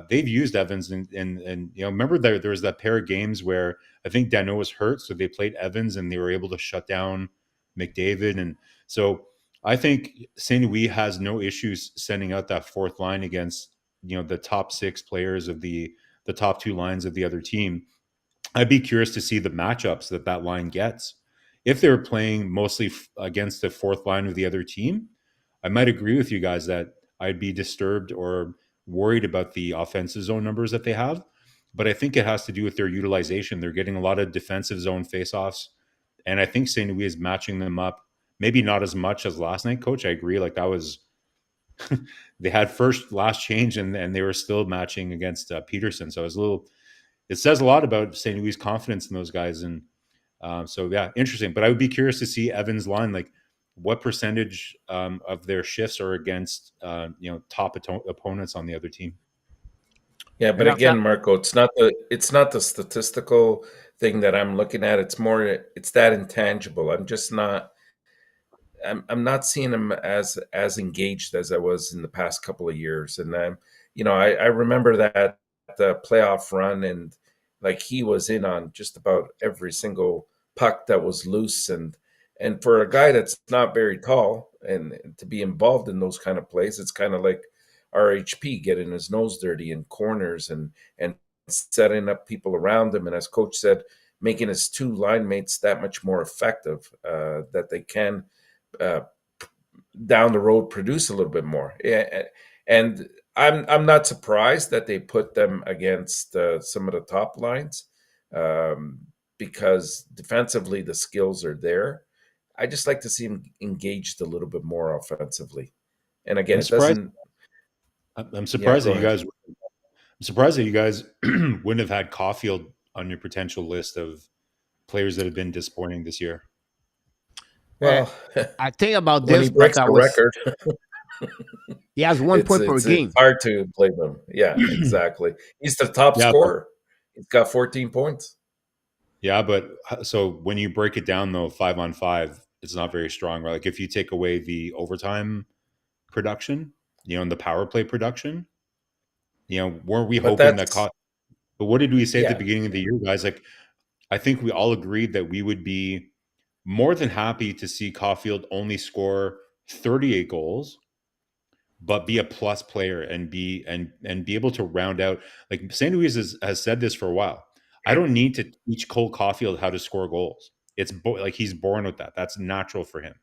they've used Evans and remember there was that pair of games where I think Dano was hurt, so they played Evans and they were able to shut down McDavid, and so I think Saint Louis has no issues sending out that fourth line against the top six players of the top two lines of the other team. I'd be curious to see the matchups that line gets. If they're playing mostly against the fourth line of the other team, I might agree with you guys that I'd be disturbed or worried about the offensive zone numbers that they have. But I think it has to do with their utilization. They're getting a lot of defensive zone faceoffs, and I think St. Louis is matching them up. Maybe not as much as last night, Coach. I agree. Like that was they had last change, and they were still matching against Peterson. So it was a little. It says a lot about St. Louis' confidence in those guys, and so yeah, interesting. But I would be curious to see Evans' line, like what percentage of their shifts are against top opponents on the other team. Yeah, And but that's that. again, Marco, it's not the statistical thing that I'm looking at. It's that intangible. I'm not seeing him as engaged as I was in the past couple of years. And I remember that the playoff run, and like he was in on just about every single puck that was loose, and for a guy that's not very tall and to be involved in those kind of plays, it's kind of like RHP getting his nose dirty in corners and setting up people around him, and as coach said, making his two line mates that much more effective, that they can uh, down the road produce a little bit more. Yeah, and I'm not surprised that they put them against some of the top lines, um, because defensively the skills are there. I just like to see him engaged a little bit more offensively. And again, I'm it surprised. doesn't. I'm Yeah, surprised go that you ahead. guys. I'm surprised that you guys wouldn't have had Caufield on your potential list of players that have been disappointing this year. Eh, Well, I think about when he this, but breaks I the was. record, He has one it's point per it's it's game. hard to blame him. Yeah, exactly. He's the top Yeah, but scorer. He's got 14 points. so when you break it down though, 5-on-5, it's not very strong, right? Like if you take away the overtime production, and the power play production, weren't we But hoping that that's but what did we say at the yeah. beginning of the year, guys? Like I think we all agreed that we would be more than happy to see Caulfield only score 38 goals, but be a plus player and be able to round out. Like St. Louis has said this for a while. I don't need to teach Cole Caulfield how to score goals. It's like he's born with that. That's natural for him.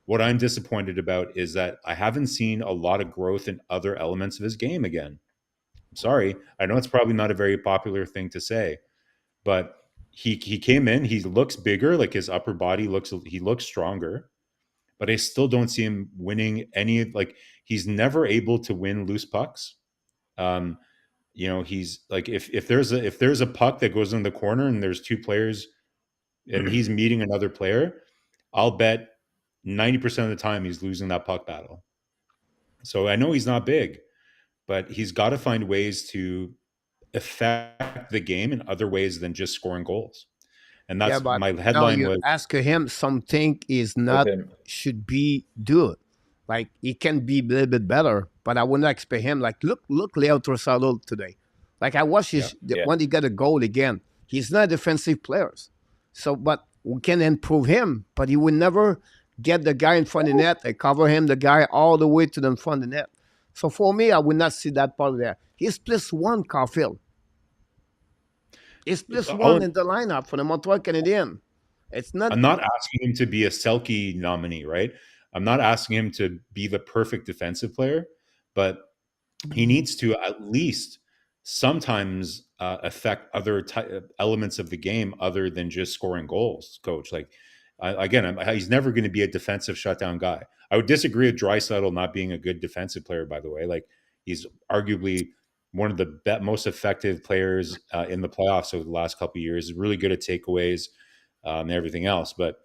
What I'm disappointed about is that I haven't seen a lot of growth in other elements of his game again. I'm sorry. I know it's probably not a very popular thing to say, but he came in, he looks bigger, like his upper body looks stronger, but I still don't see him winning any, like he's never able to win loose pucks. Um, he's like if there's a puck that goes in the corner and there's two players and he's meeting another player, I'll bet 90% of the time he's losing that puck battle. So I know he's not big, but he's got to find ways to affect the game in other ways than just scoring goals. And Yeah, that's but my now headline you was ask him something is With not him. should be do. Like he can be a little bit better, but I would not expect him. Like look, Leo Trossard today. Like I watched yeah. his Yeah. when he got a goal again. He's not a defensive player. So, but we can improve him, but he will never get the guy in front of the net and cover him, the guy all the way to the front of the net. So for me, I would not see that part there. He's +1, Caufield. He's +1 in the lineup for the Montreal Canadiens. It's not. I'm not asking him to be a Selke nominee, right? I'm not asking him to be the perfect defensive player, but he needs to at least sometimes affect other elements of the game other than just scoring goals, coach. Like, again, he's never going to be a defensive shutdown guy. I would disagree with Draisaitl not being a good defensive player, by the way. Like, he's arguably one of the most effective players in the playoffs over the last couple of years. Really good at takeaways and everything else. But,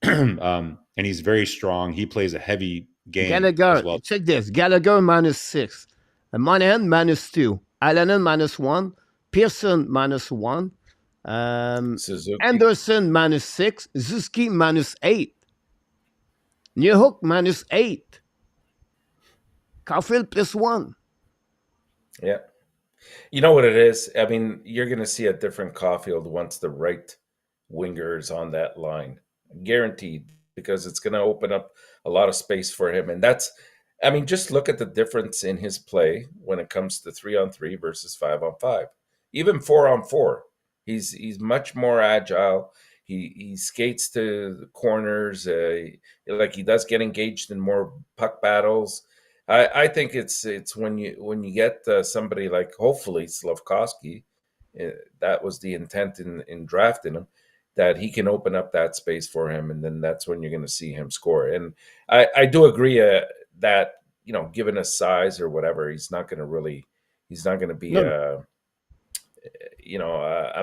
and he's very strong. He plays a heavy game Gallagher, as well. check this. Gallagher -6. Monahan -2. Alanen -1. Pearson -1. Anderson -6. Suzuki -8. Newhook -8. Caufield +1. Yeah. You know what it is? I mean, you're going to see a different Caufield once the right winger is on that line. Guaranteed, because it's going to open up a lot of space for him. And that's, I mean, just look at the difference in his play when it comes to 3-on-3 versus 5-on-5. Even 4-on-4. He's much more agile. He skates to the corners. Like he does get engaged in more puck battles. I think it's when you get somebody like hopefully Slafkovsky, that was the intent in drafting him, that he can open up that space for him, and then that's when you're going to see him score. And I do agree that, you know, given his size or whatever, he's not going to be a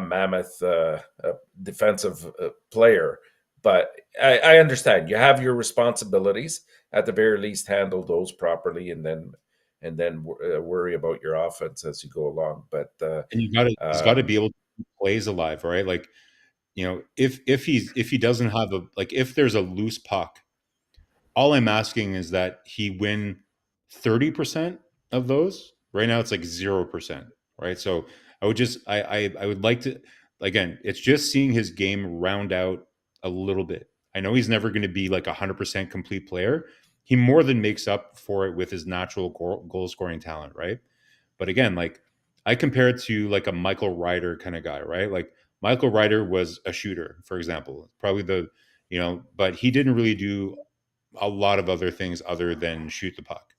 mammoth defensive player. But I understand you have your responsibilities. At the very least, handle those properly, and then worry about your offense as you go along. But and he's got to be able to keep plays alive, right? Like, you know, if he doesn't have if there's a loose puck, all I'm asking is that he win 30% of those. Right now, it's like 0%, right? So I would like to, again, it's just seeing his game round out a little bit. I know he's never going to be like 100% complete player. He more than makes up for it with his natural goal scoring talent, right? But again, like, I compare it to like a Michael Ryder kind of guy, right? Like, Michael Ryder was a shooter, for example, probably but he didn't really do a lot of other things other than shoot the puck.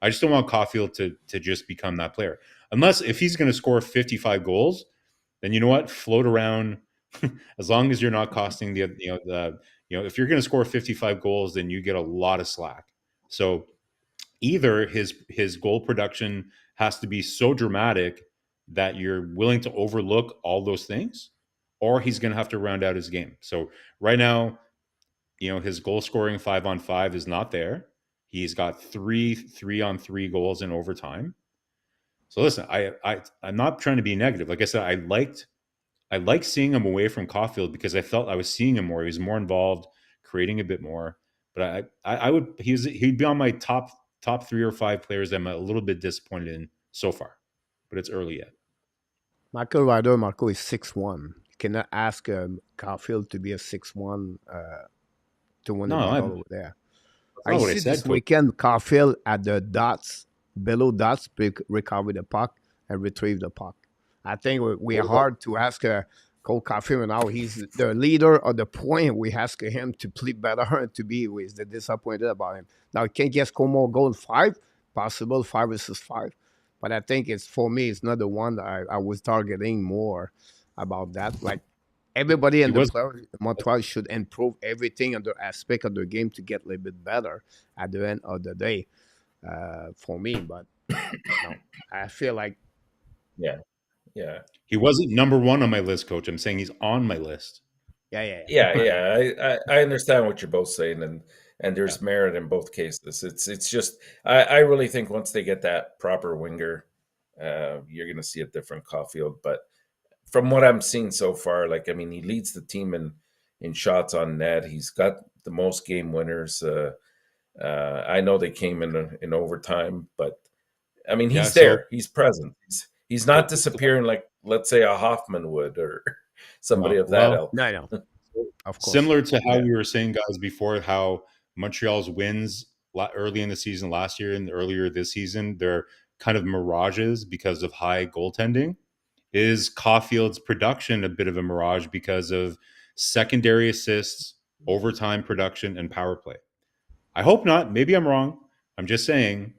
I just don't want Caufield to just become that player. Unless if he's going to score 55 goals, then you know what? Float around. As long as you're not costing if you're going to score 55 goals, then you get a lot of slack. So either his goal production has to be so dramatic that you're willing to overlook all those things, or he's going to have to round out his game. So right now, his goal scoring 5-on-5 is not there. He's got 3-on-3 goals in overtime. So listen, I'm not trying to be negative. Like I said, I liked seeing him away from Caufield because I felt I was seeing him more. He was more involved, creating a bit more. But he'd be on my top 3 or 5 players I'm a little bit disappointed in so far. But it's early yet. Michael Ryder, Marco is 6'1". You cannot ask Caufield to be a 6'1" to win the battle over there. I see this weekend Caufield at the dots, below dots, recover the puck and retrieve the puck. I think we are hard to ask Cole Caufield now. He's the leader of the point. We ask him to play better and to be with the disappointed about him. Now, he can get more goal 5, possible 5 versus 5. But I think for me, it's not the one that I was targeting more about that. Like, everybody in the player, Montreal should improve everything in the aspect of the game to get a little bit better at the end of the day for me. But I feel like... Yeah. He wasn't number 1 on my list, Coach. I'm saying he's on my list. Yeah. I understand what you're both saying, and there's merit in both cases. It's just I really think once they get that proper winger, you're going to see a different Caufield. But from what I'm seeing so far, he leads the team in shots on net. He's got the most game winners. I know they came in overtime, but he's there. He's present. He's not disappearing like, let's say, a Hoffman would, or somebody of that Well, ilk. No, I know. Of course. similar to how Yeah. we were saying, guys, before, how Montreal's wins early in the season last year and earlier this season, they're kind of mirages because of high goaltending. Is Caufield's production a bit of a mirage because of secondary assists, overtime production, and power play? I hope not. Maybe I'm wrong. I'm just saying,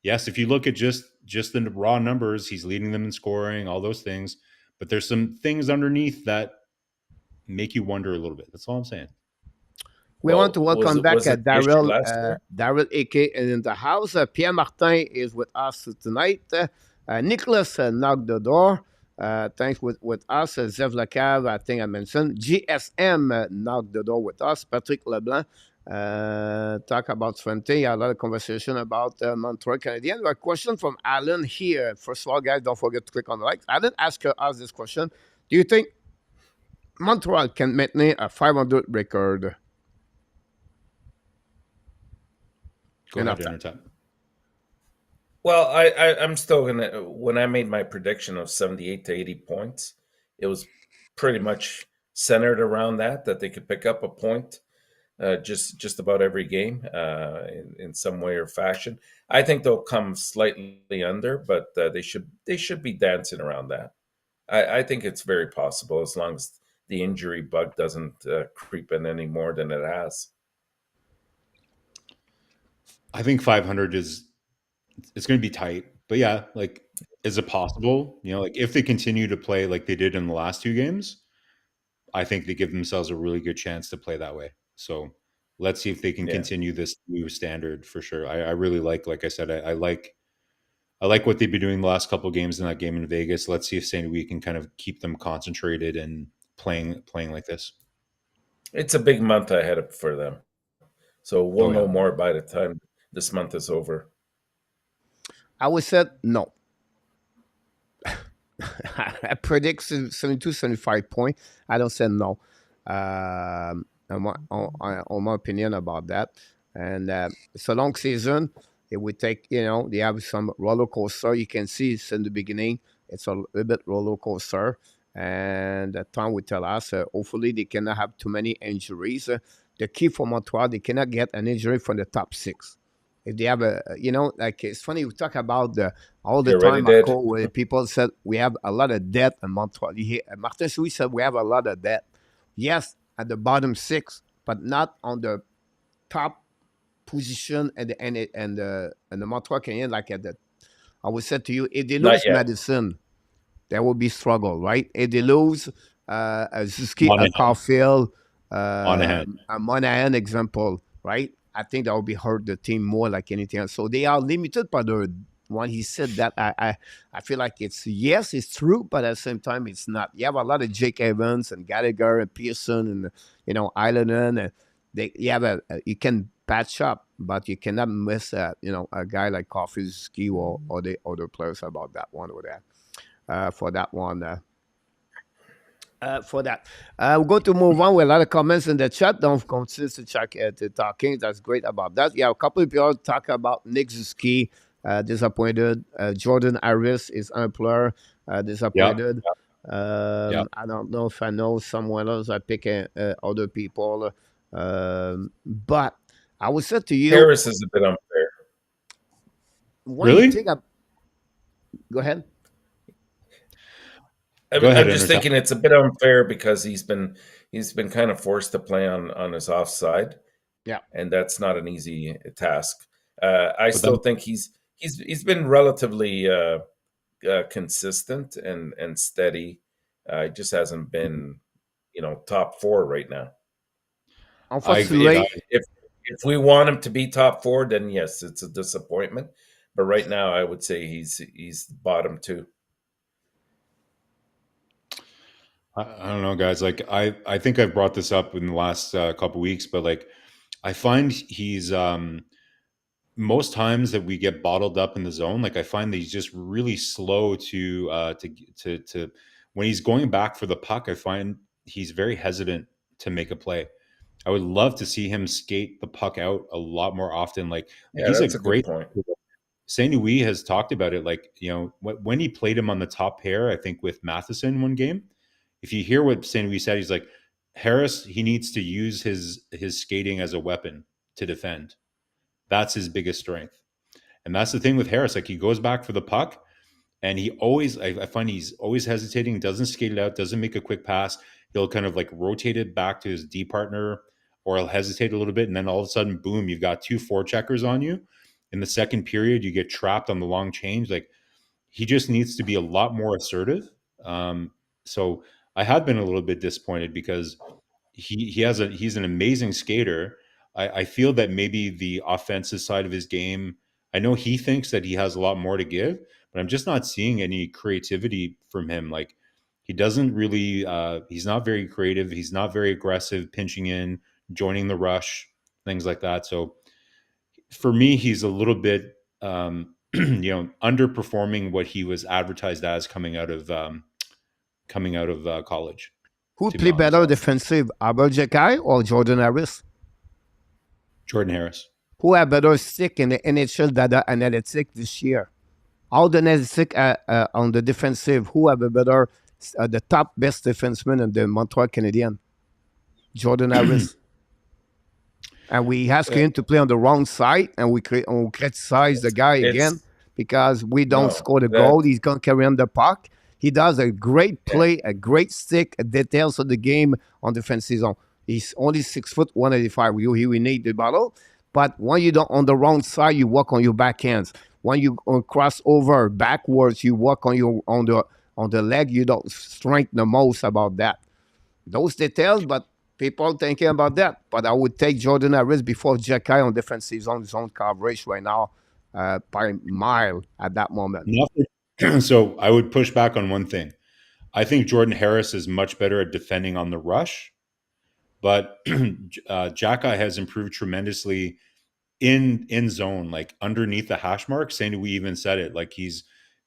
yes, if you look at just the raw numbers, he's leading them in scoring, all those things. But there's some things underneath that make you wonder a little bit. That's all I'm saying. We want to Well, welcome back was it the issue Daryl. last year? Daryl AK in the house. Pierre Martin is with us tonight. Nicholas knocked the door. Thanks with us. Zev Lacav, I think I mentioned. GSM knocked the door with us. Patrick Leblanc talk about Svente. A lot of conversation about Montreal Canadiens. A question from Alan here. First of all, guys, don't forget to click on the likes. Alan asked us this question. Do you think Montreal can maintain a 500 record? Go ahead, Enortap. Well, I'm still gonna. When I made my prediction of 78 to 80 points, it was pretty much centered around that they could pick up a point, just about every game, in some way or fashion. I think they'll come slightly under, but they should be dancing around that. I think it's very possible as long as the injury bug doesn't creep in any more than it has. I think 500 it's going to be tight, but yeah, like, is it possible? Like, if they continue to play like they did in the last two games, I think they give themselves a really good chance to play that way. So let's see if they can continue this new standard for sure. I really like I said, I like what they've been doing the last couple of games in that game in Vegas. Let's see if St. Louis can kind of keep them concentrated and playing like this. It's a big month ahead for them, so we'll know more by the time this month is over. I would say no. I predict 72, 75 points. I don't say no. On my opinion about that. And it's a long season. It would take, they have some roller coaster. You can see it's in the beginning. It's a little bit roller coaster. And the time will tell us, hopefully they cannot have too many injuries. The key for Montreal, they cannot get an injury from the top six. If they have it's funny, we talk about all the time, Marco, where people said we have a lot of debt in Montreal. Martin Louis said we have a lot of debt. Yes, at the bottom six, but not on the top position and the Montreal Canadiens, like I would say to you, if they lose Madison, there will be struggle, right? If they lose Suzuki and Caufield, a Monahan example, right? I think that will be hurt the team more like anything else. So they are limited by the when he said that. I feel like it's true, but at the same time it's not. You have a lot of Jake Evans and Gallagher and Pearson and Island, and you can patch up, but you cannot miss a guy like Caufield, Suzuki or the other players about that one or that for that one. For that, we're going to move on with a lot of comments in the chat. Don't continue to check the talking. That's great about that. Yeah, a couple of people talk about Nick Suzuki, disappointed. Jordan Harris is unemployed, disappointed. I don't know if I know someone else. I pick other people, but I would say to you, Harris is a bit unfair. Really? Go ahead. I'm just thinking it's a bit unfair because he's been kind of forced to play on his offside. Yeah, and that's not an easy task. I still think he's been relatively consistent and steady. He just hasn't been, top four right now. Unfortunately, if we want him to be top four, then yes, it's a disappointment. But right now, I would say he's bottom two. I don't know, guys. Like, I think I've brought this up in the last couple weeks, but like, I find he's most times that we get bottled up in the zone. Like, I find that he's just really slow to when he's going back for the puck. I find he's very hesitant to make a play. I would love to see him skate the puck out a lot more often. He's a great point. St. Louis has talked about it. Like, when he played him on the top pair, I think with Matheson one game. if you hear what St. Louis said, he's like, Harris, he needs to use his skating as a weapon to defend. That's his biggest strength. And that's the thing with Harris. Like, he goes back for the puck, and he always, I find he's always hesitating, doesn't skate it out, doesn't make a quick pass. He'll kind of like rotate it back to his D partner, or he'll hesitate a little bit. And then all of a sudden, boom, you've got 2 forecheckers on you. In the second period, you get trapped on the long change. Like, he just needs to be a lot more assertive. So I have been a little bit disappointed because he's an amazing skater. I feel that maybe the offensive side of his game, I know he thinks that he has a lot more to give, but I'm just not seeing any creativity from him. Like, he doesn't really, he's not very creative. He's not very aggressive, pinching in, joining the rush, things like that. So for me, he's a little bit, underperforming what he was advertised as coming out of college. Who play better defensive, Albert Jekai or Jordan Harris? Jordan Harris. Who have better stick in the NHL data analytics this year? All the analytics on the defensive, who have a better, the top best defenseman in the Montreal Canadiens? Jordan Harris. And we ask him to play on the wrong side, and we criticize the guy again because we don't score the goal. He's going to carry on the puck. He does a great play, a great stick, details of the game on defensive zone. He's only 6 foot 185. We need the bottle. But when you don't on the wrong side, you walk on your backhands. When you cross over backwards, you walk on the leg. You don't strengthen the most about that. Those details, but people thinking about that. But I would take Jordan Harris before Jekai on defensive zone coverage right now by a mile at that moment. So I would push back on one thing. I think Jordan Harris is much better at defending on the rush, but Jekai has improved tremendously in zone, like underneath the hash mark. Saying we even said it, like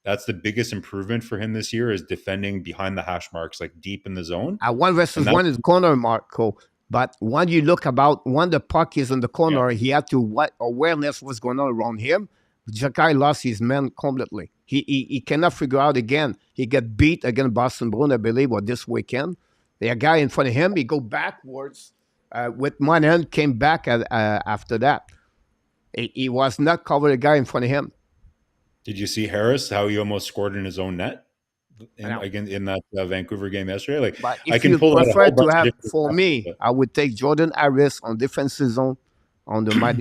that's the biggest improvement for him this year is defending behind the hash marks, like deep in the zone. At 1v1 is corner, Marco. But when you look about when the puck is in the corner, he had to what awareness was going on around him. Jekai lost his man completely. He cannot figure out again. He got beat against Boston Bruins, I believe, or this weekend. The guy in front of him, he go backwards with one hand, came back after that. He was not covered the guy in front of him. Did you see Harris, how he almost scored in his own net in that Vancouver game yesterday? Like, but if I can pull prefer to have, for me, I would take Jordan Harris on defensive zone, on my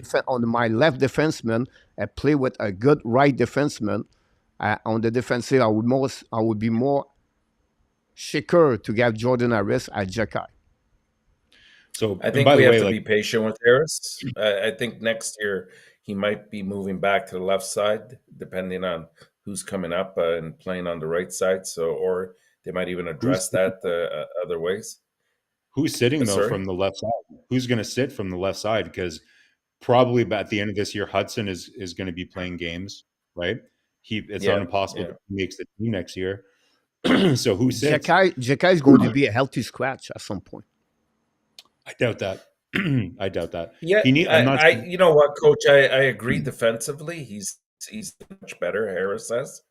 left defenseman, and play with a good right defenseman. On the defensive, I would be more shaker to get Jordan Harris at Jekai. So I think we have to be patient with Harris. I think next year he might be moving back to the left side, depending on who's coming up and playing on the right side. So, or they might even address that other ways. Who's sitting from the left side? Who's going to sit from the left side? Because probably at the end of this year, Hudson is going to be playing games, right? It's not impossible that he makes the team next year. So who sits? Jekai is going to be a healthy scratch at some point. I doubt that. I doubt that. Yeah, you know what, Coach? I agree defensively. He's much better, Harris says.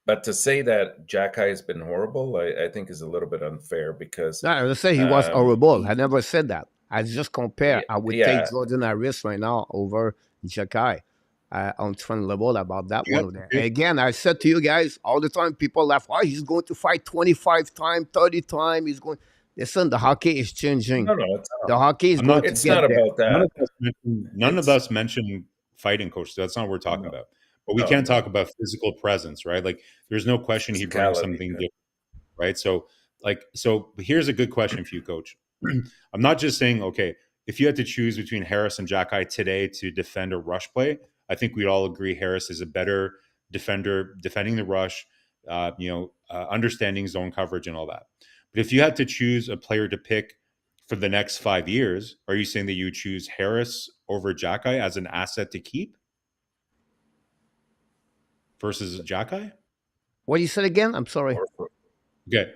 But to say that Jekai has been horrible, I think is a little bit unfair because... No, I would say he was horrible. I never said that. I just compare. I would take Jordan Harris right now over Jekai on trend level about that one. There. Again, I said to you guys all the time, people laugh, he's going to fight 25 times, 30 times. He's going... Listen, the hockey is changing. No, it's not. The hockey is going to It's not about that. None of us mentioned fighting, Coach. That's not what we're talking about. But we can't talk about physical presence, right? Like, there's no question he brings something different, right? So here's a good question for you, Coach. I'm not just saying, okay, if you had to choose between Harris and Jekai today to defend a rush play, I think we'd all agree Harris is a better defender, defending the rush, understanding zone coverage and all that. But if you had to choose a player to pick for the next 5 years, are you saying that you would choose Harris over Jekai as an asset to keep versus Jekai? What you said again? I'm sorry. Okay.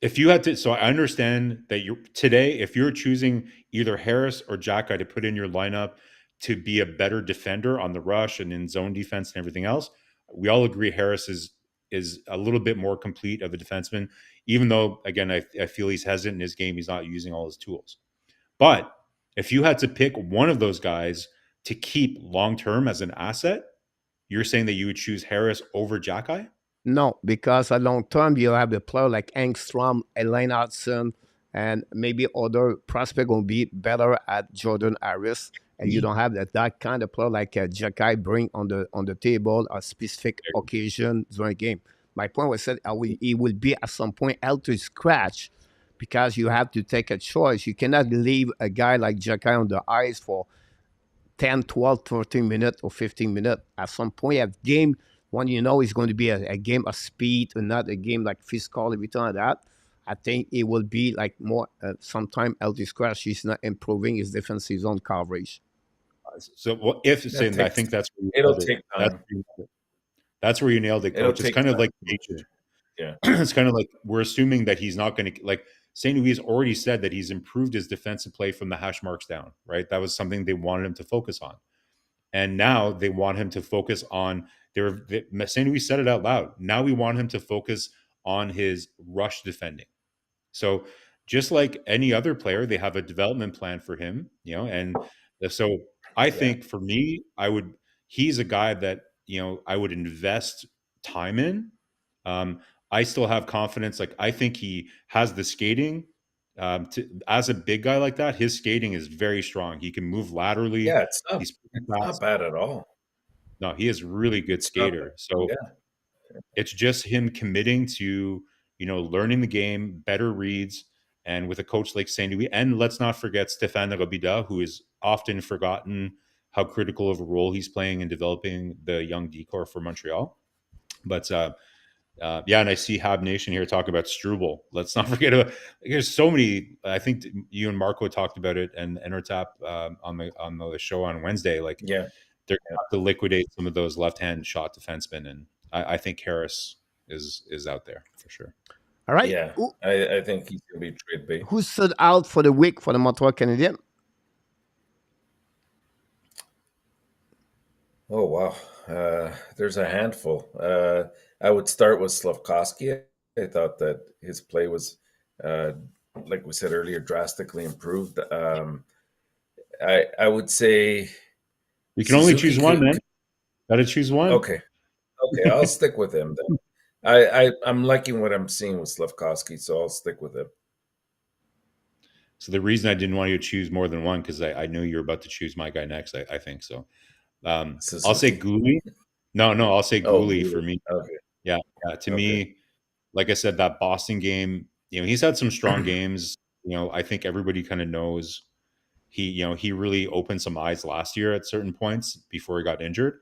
If you had to, so I understand that if you're choosing either Harris or Jekai to put in your lineup to be a better defender on the rush and in zone defense and everything else, we all agree Harris is is a little bit more complete of a defenseman, even though, again, I feel he's hesitant in his game. He's not using all his tools. But if you had to pick one of those guys to keep long-term as an asset, you're saying that you would choose Harris over Jacky? No, because at long term you have a player like Engstrom, Elaine Hudson, and maybe other prospect will be better at Jordan Harris, and you don't have that kind of player like Jacky bring on the table a specific occasion during a game. My point was that he will be at some point held to scratch because you have to take a choice. You cannot leave a guy like Jacky on the ice for 10, 12, 13 minutes or 15 minutes. At some point, at game, when you know it's going to be a game of speed and not a game like physical, everything like that, I think it will be like more sometime LT Scratch. He's not improving his defensive zone coverage. So what if saying I think that's where you it'll nailed it. take time. That's where you nailed it, Coach. It's kind of like nature. Yeah. It's kind of like we're assuming that he's not going to like St. Louis has already said that he's improved his defensive play from the hash marks down, right? That was something they wanted him to focus on. And now they want him to focus on St. Louis said it out loud. Now we want him to focus on his rush defending. So just like any other player, they have a development plan for him, and so I think for me, he's a guy that, I would invest time in. I still have confidence. Like, I think he has the skating. As a big guy like that, his skating is very strong. He can move laterally. Yeah, it's not bad at all. No, he is really good skater. So it's just him committing to, learning the game, better reads, and with a coach like St. Louis. And let's not forget Stéphane Robida, who is often forgotten how critical of a role he's playing in developing the young decor for Montreal. But and I see Hab Nation here talking about Struble. Let's not forget there's so many. I think you and Marco talked about it, and Enortap on the show on Wednesday. Like, they're going to have to liquidate some of those left-hand shot defensemen, and I think Harris is out there for sure. All right. Yeah, I think he's going to be trade bait. Who stood out for the week for the Montreal Canadiens? Oh, wow. There's a handful. I would start with Slafkovsky. I thought that his play was, like we said earlier, drastically improved. I would say you can only choose one, man. Got to choose one. Okay, I'll stick with him then. I'm liking what I'm seeing with Slafkovsky, so I'll stick with him. So the reason I didn't want you to choose more than one, because I knew you were about to choose my guy next. I think so. I'll say Gouli. No, I'll say Gouli for me. Okay. Yeah. To me, like I said, that Boston game, he's had some strong games. I think everybody kind of knows he really opened some eyes last year at certain points before he got injured.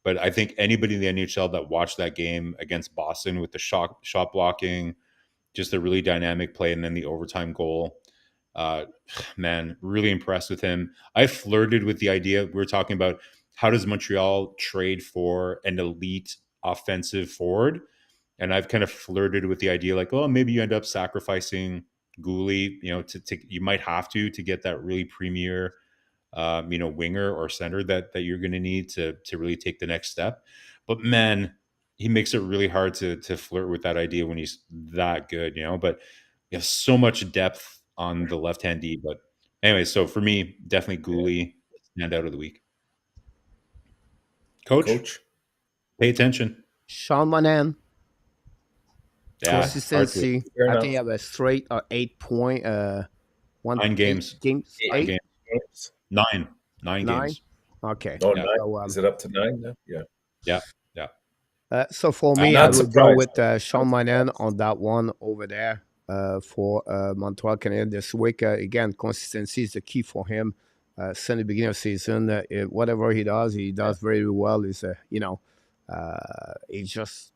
But I think anybody in the NHL that watched that game against Boston with the shot blocking, just a really dynamic play, and then the overtime goal, man, really impressed with him. I flirted with the idea. We were talking about how does Montreal trade for an elite offensive forward? And I've kind of flirted with the idea like, oh, maybe you end up sacrificing Gouli, you might have to get that really premier, winger or center that you're going to need to really take the next step. But man, he makes it really hard to flirt with that idea when he's that good, but he has so much depth on the left-hand D. But anyway, so for me, definitely Gouli, standout of the week. Coach, pay attention. Sean Monahan. Yeah, consistency. I think you have a straight 8 point. 9 games. Eight games. 9 games. Okay. Oh, yeah. 9. So, is it up to 9 now? Yeah. So for me, I would go with Sean Monahan on that one over there for Montreal Canadiens this week. Again, consistency is the key for him. Since the beginning of the season, whatever he does very well. He's he's just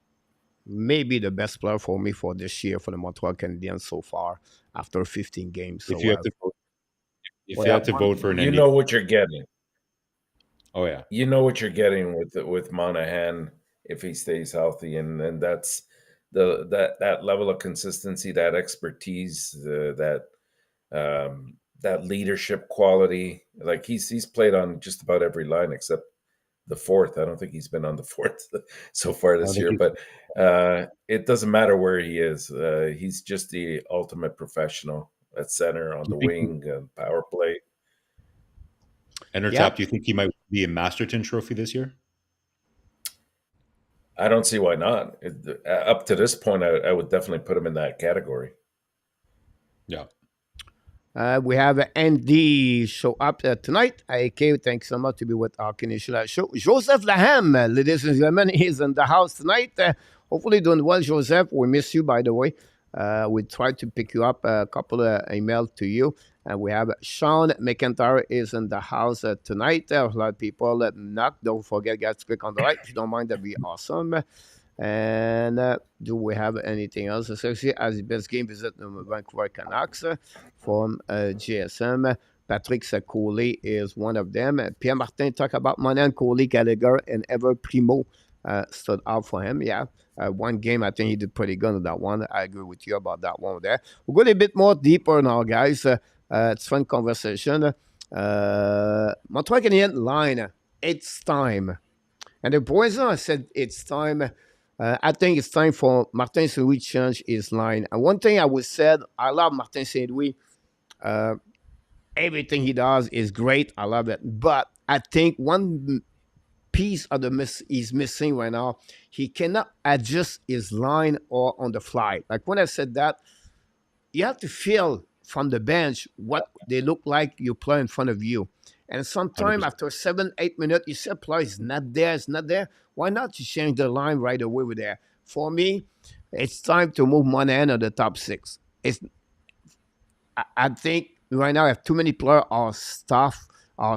maybe the best player for me for this year for the Montreal Canadiens so far after 15 games. So if you have to vote for an you know what you're getting. Oh yeah, you know what you're getting with Monahan if he stays healthy, and that's that level of consistency, that expertise, that leadership quality. Like he's played on just about every line except the fourth. I don't think he's been on the fourth so far I don't this think year, but it doesn't matter where he is. He's just the ultimate professional at center, on do the you think wing, power play. Yeah. Enortap, do you think he might be a Masterton Trophy this year? I don't see why not. Up to this point, I would definitely put him in that category. Yeah. We have Andy show up tonight. AK, thanks so much to be with our Canadian show. Joseph Laham, ladies and gentlemen, is in the house tonight. Hopefully doing well, Joseph. We miss you, by the way. We tried to pick you up a couple of emails to you. And we have Sean McIntyre is in the house tonight. A lot of people knock. Don't forget, guys, to click on the like. If you don't mind, that'd be awesome. And do we have anything else associated as the best game visit the Vancouver Canucks from GSM? Patrick Coley is one of them. Pierre Martin talked about Monan, Coley, Gallagher, and Ever Primo stood out for him. Yeah, one game I think he did pretty good on that one. I agree with you about that one there. We'll go a bit more deeper now, guys. It's fun conversation. Montreal Canadiens line. It's time. And the boys said it's time. I think it's time for Martin Saint-Louis to change his line. And one thing I would say, I love Martin Saint-Louis. Everything he does is great. I love it. But I think one piece of the he's missing right now, he cannot adjust his line or on the fly. Like when I said that, you have to feel from the bench what they look like you play in front of you. And sometime 100%. after 7, 8 minutes, you say, play is not there, it's not there. Why not you change the line right away with there? For me, it's time to move Monahan to the top six. I think right now, if too many players are stopped or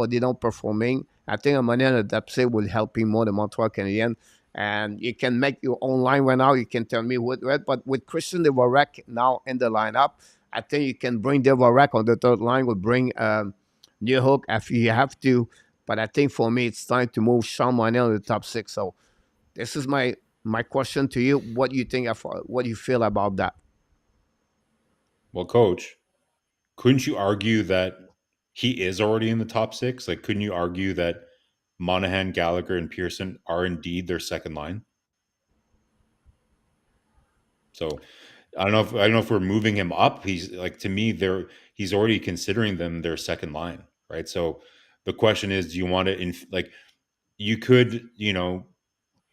they don't performing, I think a Monahan at the top six will help him more the Montreal Canadiens. And you can make your own line right now. You can tell me what, but with Christian Dvorak now in the lineup, I think you can bring Dvorak on the third line. Will bring New Hook if you have to. But I think for me, it's time to move Sean Monahan to the top six. So this is my question to you. What do you think of what do you feel about that? Well, Coach, couldn't you argue that he is already in the top six? Like, couldn't you argue that Monahan, Gallagher, and Pearson are indeed their second line? So I don't know if we're moving him up. He's like, to me, he's already considering them their second line, right? So the question is, do you want to like you could,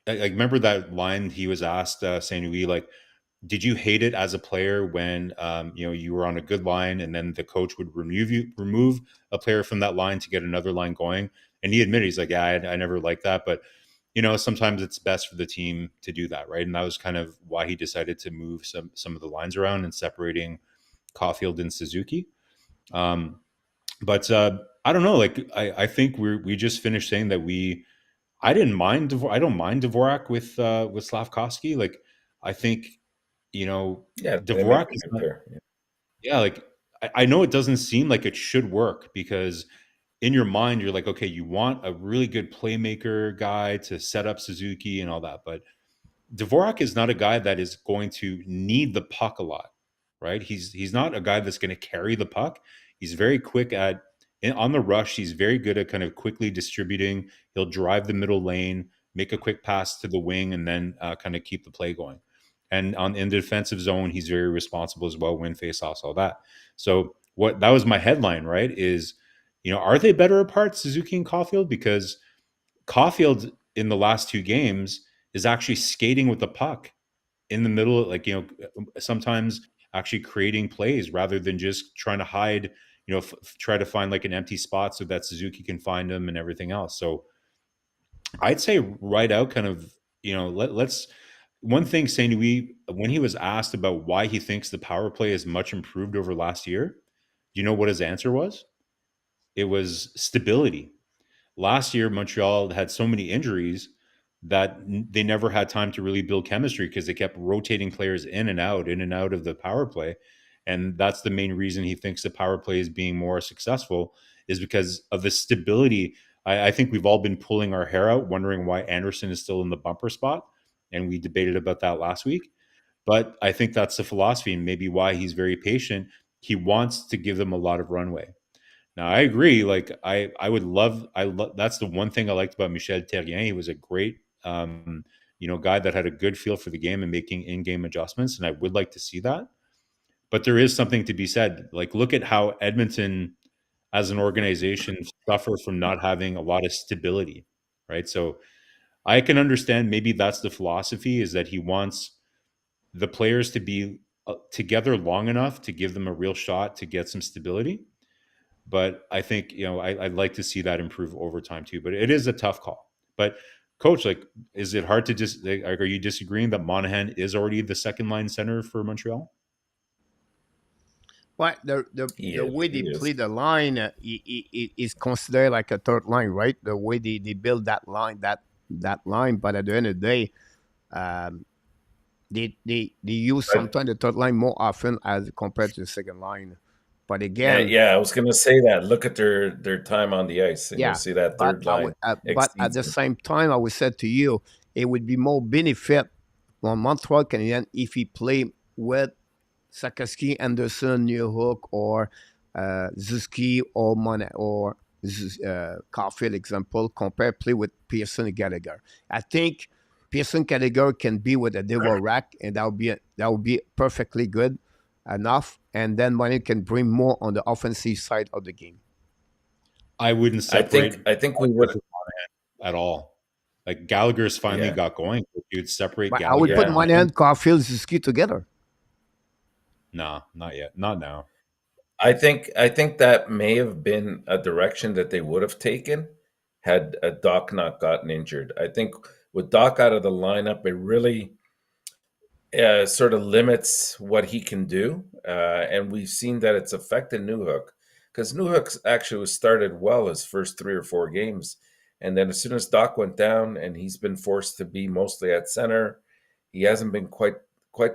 like remember that line he was asked, Saint Louis, like, did you hate it as a player when you were on a good line and then the coach would remove a player from that line to get another line going? And he admitted, he's like, yeah, I never liked that, but sometimes it's best for the team to do that, right? And that was kind of why he decided to move some of the lines around and separating Caufield and Suzuki. But I don't know. Like I think we just finished saying that I don't mind Dvorak with Slavkovsky. Like I think Yeah, they make Dvorak a is good not, pair. yeah. Like I know it doesn't seem like it should work because in your mind, you're like, okay, you want a really good playmaker guy to set up Suzuki and all that. But Dvorak is not a guy that is going to need the puck a lot, right? He's not a guy that's going to carry the puck. He's very quick on the rush. He's very good at kind of quickly distributing. He'll drive the middle lane, make a quick pass to the wing, and then kind of keep the play going. And in the defensive zone, he's very responsible as well, win faceoffs, all that. So that was my headline, right? Is are they better apart, Suzuki and Caufield? Because Caufield in the last two games is actually skating with the puck in the middle, like, sometimes actually creating plays rather than just trying to hide, try to find like an empty spot so that Suzuki can find him and everything else. So I'd say right out kind of, let's one thing St. Louis, when he was asked about why he thinks the power play is much improved over last year, do you know what his answer was? It was stability. Last year, Montreal had so many injuries that they never had time to really build chemistry because they kept rotating players in and out of the power play. And that's the main reason he thinks the power play is being more successful, is because of the stability. I think we've all been pulling our hair out, wondering why Anderson is still in the bumper spot. And we debated about that last week. But I think that's the philosophy and maybe why he's very patient. He wants to give them a lot of runway. Now I agree. Like I would love. That's the one thing I liked about Michel Therrien. He was a great, guy that had a good feel for the game and making in-game adjustments. And I would like to see that. But there is something to be said. Like, look at how Edmonton, as an organization, suffer from not having a lot of stability, right? So I can understand maybe that's the philosophy, is that he wants the players to be together long enough to give them a real shot to get some stability. But I think, I'd like to see that improve over time too. But it is a tough call. But coach, like, is it hard to just, like, are you disagreeing that Monahan is already the second line center for Montreal? But the He the is. way He they is. play the line is considered like a third line, right? The way they build that line, that line. But at the end of the day, um, they use But sometimes the third line more often as compared to the second line. But yeah, again, yeah, I was going to say that. Look at their time on the ice, and you'll yeah. see that But third line but at exceeds the them. same time, I would say to you, it would be more benefit for Montreal Canadiens if he play with Sakaski, Anderson, New Hook, or Zuski or Caufield, example, compare play with Pearson and Gallagher. I think Pearson Gallagher can be with a Devil Rack, and that would be perfectly good enough. And then Money can bring more on the offensive side of the game. I wouldn't I separate think I think we would. at all. Like, Gallagher's finally Yeah, got going. You'd separate But I would Gallagher put and yeah. Money Monahan? and Caufield, Zuski together. No, not yet. Not now. I think that may have been a direction that they would have taken had Doc not gotten injured. I think with Doc out of the lineup, it really sort of limits what he can do, and we've seen that it's affected Newhook because Newhook actually was started well his first 3 or 4 games, and then as soon as Doc went down and he's been forced to be mostly at center, he hasn't been quite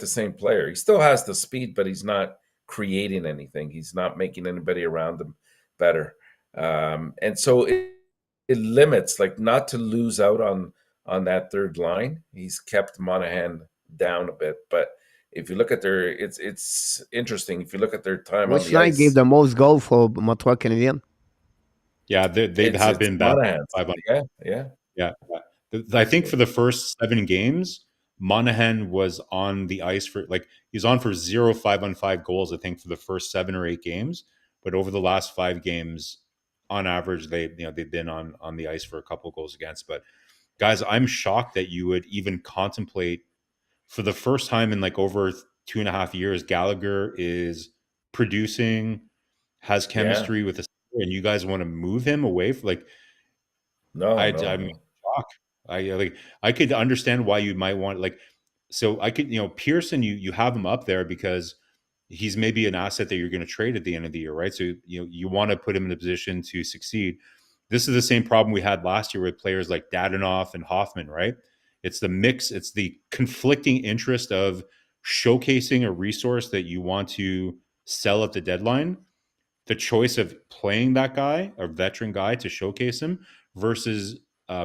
the same player. He still has the speed, but he's not creating anything. He's not making anybody around him better, and so it limits, like, not to lose out on that third line. He's kept Monahan down a bit, but if you look at it's interesting. If you look at their time on Which the line gave ice, the most goal for Montreal Canadiens? Yeah, they have it's been bad. Monahan's. 5 on. Yeah, yeah. Yeah. I think for the first 7 games, Monahan was on the ice for, like, he's on for 0 5-on-5 goals, I think, for the first 7 or 8 games. But over the last 5 games, on average, they've been on the ice for a couple goals against. But guys, I'm shocked that you would even contemplate, for the first time in like over 2.5 years, Gallagher is producing, has Yeah. chemistry with the, and you guys want to move him away from, like, No, no, I'm no. shocked. I could understand why you might want, like, so I could, Pearson, you have him up there because he's maybe an asset that you're going to trade at the end of the year, right? So you want to put him in a position to succeed. This is the same problem we had last year with players like Dadonov and Hoffman, right? It's the mix, it's the conflicting interest of showcasing a resource that you want to sell at the deadline, the choice of playing that guy, a veteran guy, to showcase him versus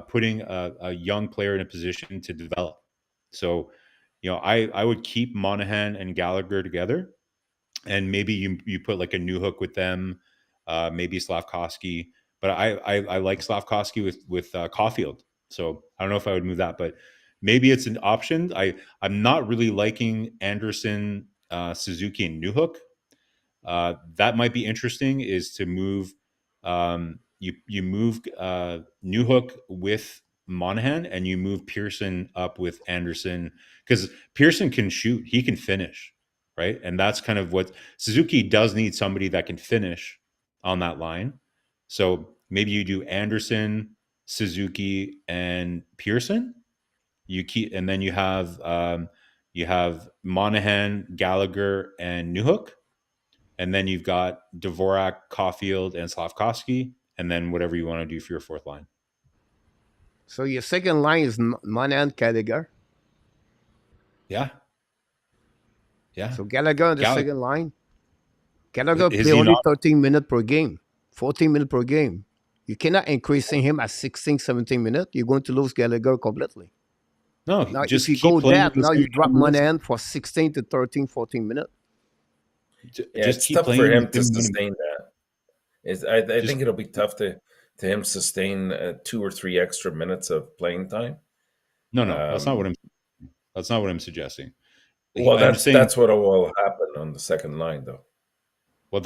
putting a young player in a position to develop. So, I would keep Monahan and Gallagher together, and maybe you put like a new hook with them, maybe Slavkovsky. But I like Slavkovsky with Caufield. So I don't know if I would move that, but maybe it's an option. I'm not really liking Anderson, Suzuki, and Newhook. That might be interesting. Is to move, you move Newhook with Monahan, and you move Pearson up with Anderson, because Pearson can shoot, he can finish, right? And that's kind of what Suzuki does need, somebody that can finish on that line. So maybe you do Anderson, Suzuki, and Pearson. You keep, and then you have Monahan, Gallagher, and Newhook, and then you've got Dvorak, Caulfield, and Slavkovsky, and then whatever you want to do for your fourth line. So your second line is Money and Gallagher. Yeah, yeah. So Gallagher on the Gallagher, second line. Gallagher is play he only not? 13 minutes per game, 14 minutes per game. You cannot increasing him at 16, 17 minutes. You're going to lose Gallagher completely. No, Now, if just you keep go playing that, him the now same you drop amount of minutes. Monahan for 16 to 13, 14 minutes. Yeah, Just it's keep tough for playing the him to same amount of. sustain that. I Just think it'll be tough to him sustain 2 or 3 extra minutes of playing time. no, Um, that's not what I'm suggesting. well, I'm saying, that's what will happen on the second line, though. well,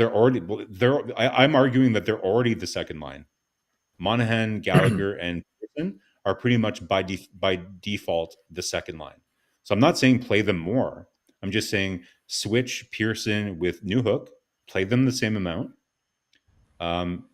I'm arguing that they're already the second line. Monahan, Gallagher, and Pearson are pretty much by default the second line. So I'm not saying play them more. I'm just saying switch Pearson with Newhook, play them the same amount.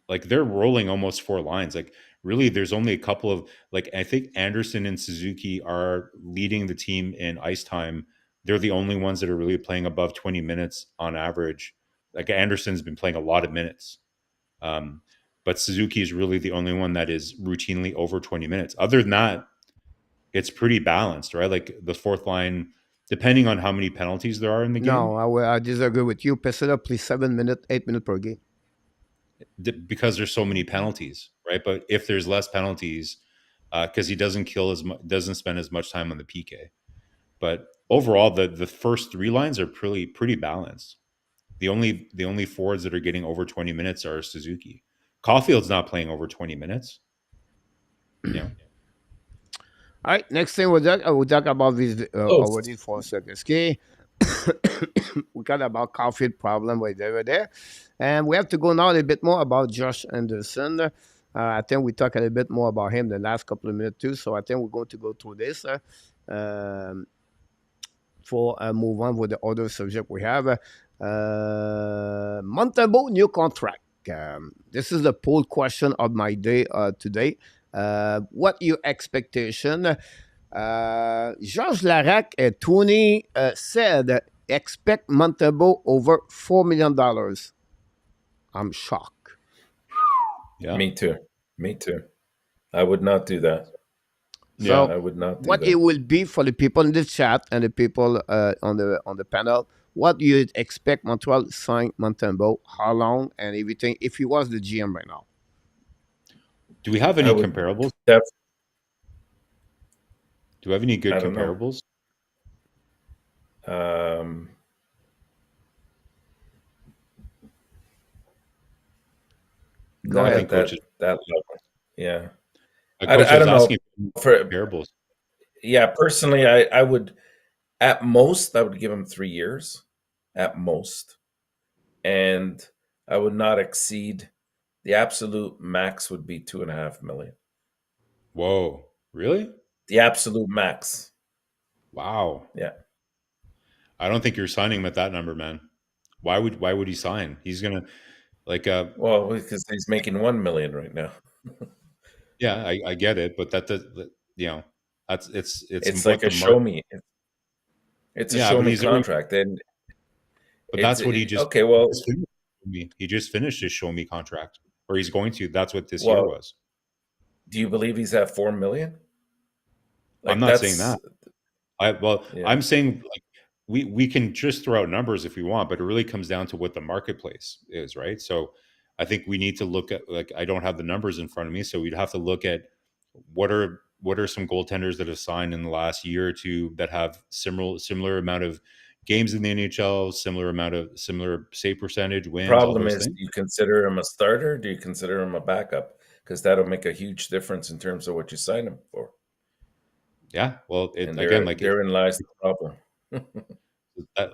Like they're rolling almost 4 lines. Like really, there's only a couple of, like, I think Anderson and Suzuki are leading the team in ice time. They're the only ones that are really playing above 20 minutes on average. Like Anderson's been playing a lot of minutes. Um, but Suzuki is really the only one that is routinely over 20 minutes. Other than that, it's pretty balanced, right? Like the fourth line, depending on how many penalties there are in the game, No, I disagree with you. Pesela plays 7 minutes, 8 minutes per game. because there's so many penalties, right? But if there's less penalties, because he doesn't doesn't spend as much time on the PK. But overall, the first 3 lines are pretty balanced. The only forwards that are getting over 20 minutes are Suzuki. Caufield's not playing over 20 minutes. You know, All right, next thing we'll talk about this Oh, already for Sergey. We got about Caulfield problem right there. And we have to go now a little bit more about Josh Anderson. I think we talked a little bit more about him the last couple of minutes too. So I think we're going to go through this for move on with the other subject we have. Montembeault new contract. This is the poll question of my day today. What your expectation? Georges Larac and Tony said expect Montembeault over $4 million. I'm shocked. yeah. me too. Me too. I would not do that. So, I would not do what it that. will be for the people in the chat and the people on the panel? What do you expect Montreal sign Montembeault? How long and everything? If he was the GM right now, Do we have I any would comparables? def- Do we have any good I don't know. comparables? Um, go I not ahead. at think coaches. that level. Yeah. A coach I was don't know. asking For comparables. Yeah, personally, I would, at most, I would give him 3 years, at most, and I would not exceed, the absolute max would be 2.5 million. Whoa, really? The absolute max. Wow. Yeah. I don't think you're signing him at that number, man. Why would he sign? He's gonna like Well, because he's making 1 million right now. yeah, I get it, but you know, that's it's It's what like the a show market. me. It's a Yeah, show but me he's already, contract, and but that's what okay. Well, he just finished his show me contract, or he's going to. That's what this year well, was. do you believe he's at 4 million? I'm Like not saying that's that. yeah. I'm saying like we can just throw out numbers if we want, but it really comes down to what the marketplace is, right? So I think we need to look at, like, I don't have the numbers in front of me, so we'd have to look at what are some goaltenders that have signed in the last year or two that have similar amount of games in the NHL, similar save percentage, wins, all Problem those is, things. do you consider him a starter? Do you consider him a backup? Because that'll make a huge difference in terms of what you sign him for. Yeah, well, it And again, like therein lies the problem.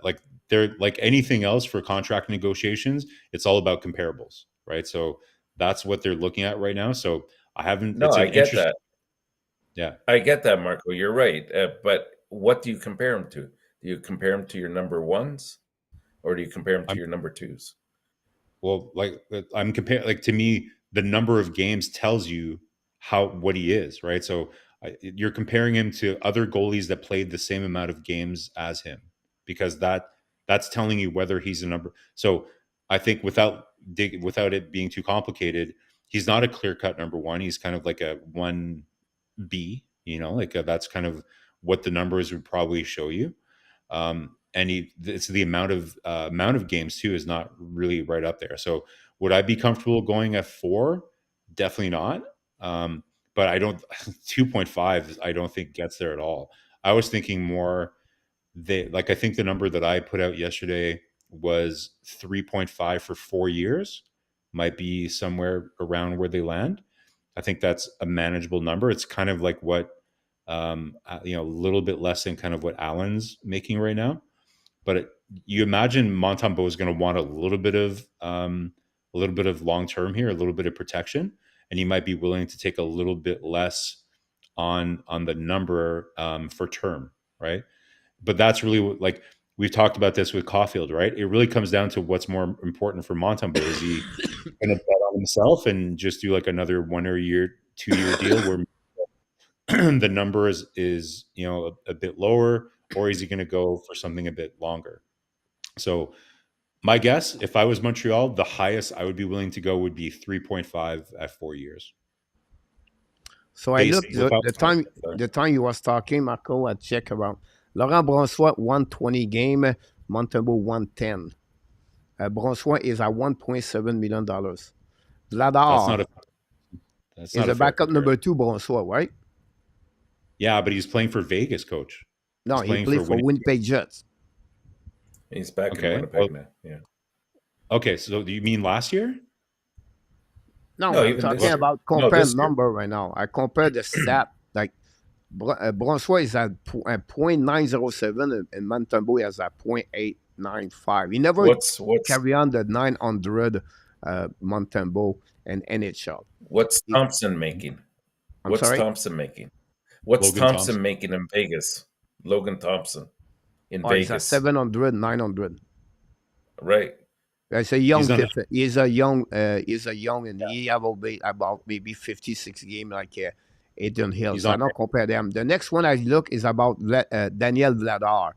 like they're like anything else for contract negotiations, it's all about comparables, right? So that's what they're looking at right now. So I haven't, No, it's I an get interesting, that. yeah. I get that, Marco. You're right. But what do you compare him to? Do you compare him to your number ones, or do you compare him to I'm your number twos? well, like I'm comparing, like, to me, the number of games tells you what he is, right? So you're comparing him to other goalies that played the same amount of games as him, because that's telling you whether he's a number. So I think without it being too complicated, he's not a clear cut number one. He's kind of like a 1B, like that's kind of what the numbers would probably show you. And it's the amount of games too is not really right up there. So would I be comfortable going at 4? Definitely not. But I don't 2.5. I don't think gets there at all. I was thinking more. I think the number that I put out yesterday was 3.5 for 4 years. might be somewhere around where they land. I think that's a manageable number. It's kind of like what a little bit less than kind of what Allen's making right now. But you imagine Montembeault is going to want a little bit of long term here, a little bit of protection, and he might be willing to take a little bit less on the number for term, right? But that's really like we've talked about this with Caufield, right? It really comes down to what's more important for Montembeault. Is he going to bet on himself and just do like another 1 or year, 2 year deal where the number is a bit lower, or is he going to go for something a bit longer? So my guess, if I was Montreal, the highest I would be willing to go would be 3.5 at 4 years. So I looked the time you was talking, Marco. I check around. Laurent Brossoit 120 game, Montembeault 110. Brossoit is at $1.7 million. Vladar That's is not a backup number 2. Brossoit, right? Yeah, but he's playing for Vegas, coach. No, he played for Winnipeg Jets. He's back in Winnipeg now. Yeah. Okay, so do you mean last year? No, I'm talking about compared number right now. I compare the stat. Like Brossoit is at .907 and Montembeault is at .895. He never carry on the 900 Montembeault and NHL. What's Thompson making? Thompson making? What's Thompson making in Vegas? Logan Thompson in Vegas. He's at 700, 900. Right. It's a young. He's a young, and he have about maybe 56 games like Adrian Hill. So I don't compare them. The next one I look is about Daniel Vladar.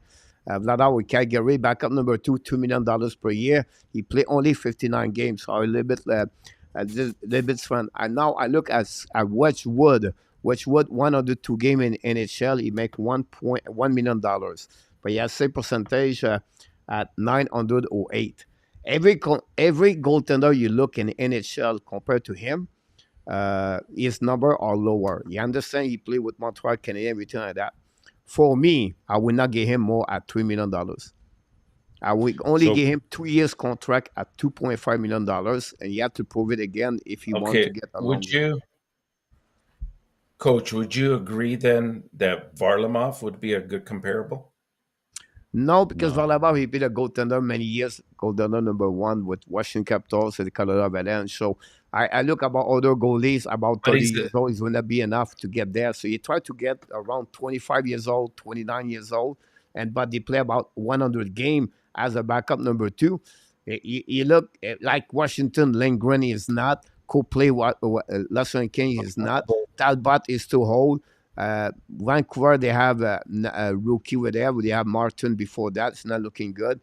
Vladar with Calgary, backup number 2, $2 million per year. He played only 59 games, so a little bit fun. And now I look at Wedgwood. Wedgwood, 102 game in NHL, he make $1.1 million, but he has same percentage at 908. Every goaltender you look in NHL compared to him, his number are lower. You understand? He played with Montreal Canadiens, everything like that. For me, I will not give him more at $3 million. I will only give him 2 years contract at $2.5 million, and you have to prove it again if you want to get a longer. Coach, would you agree then that Varlamov would be a good comparable? No, because Varlamov, he played a goaltender many years, goaltender number 1 with Washington Capitals and the Colorado Avalanche. So I look about other goalies, about 30 years old, is going to be enough to get there. So you try to get around 25 years old, 29 years old, but they play about 100 game as a backup number 2. You look like Washington, Lindgren is not. Co-play Los Angeles is not. Talbot is too old. Vancouver, they have a rookie with there. They have Martin before that. It's not looking good.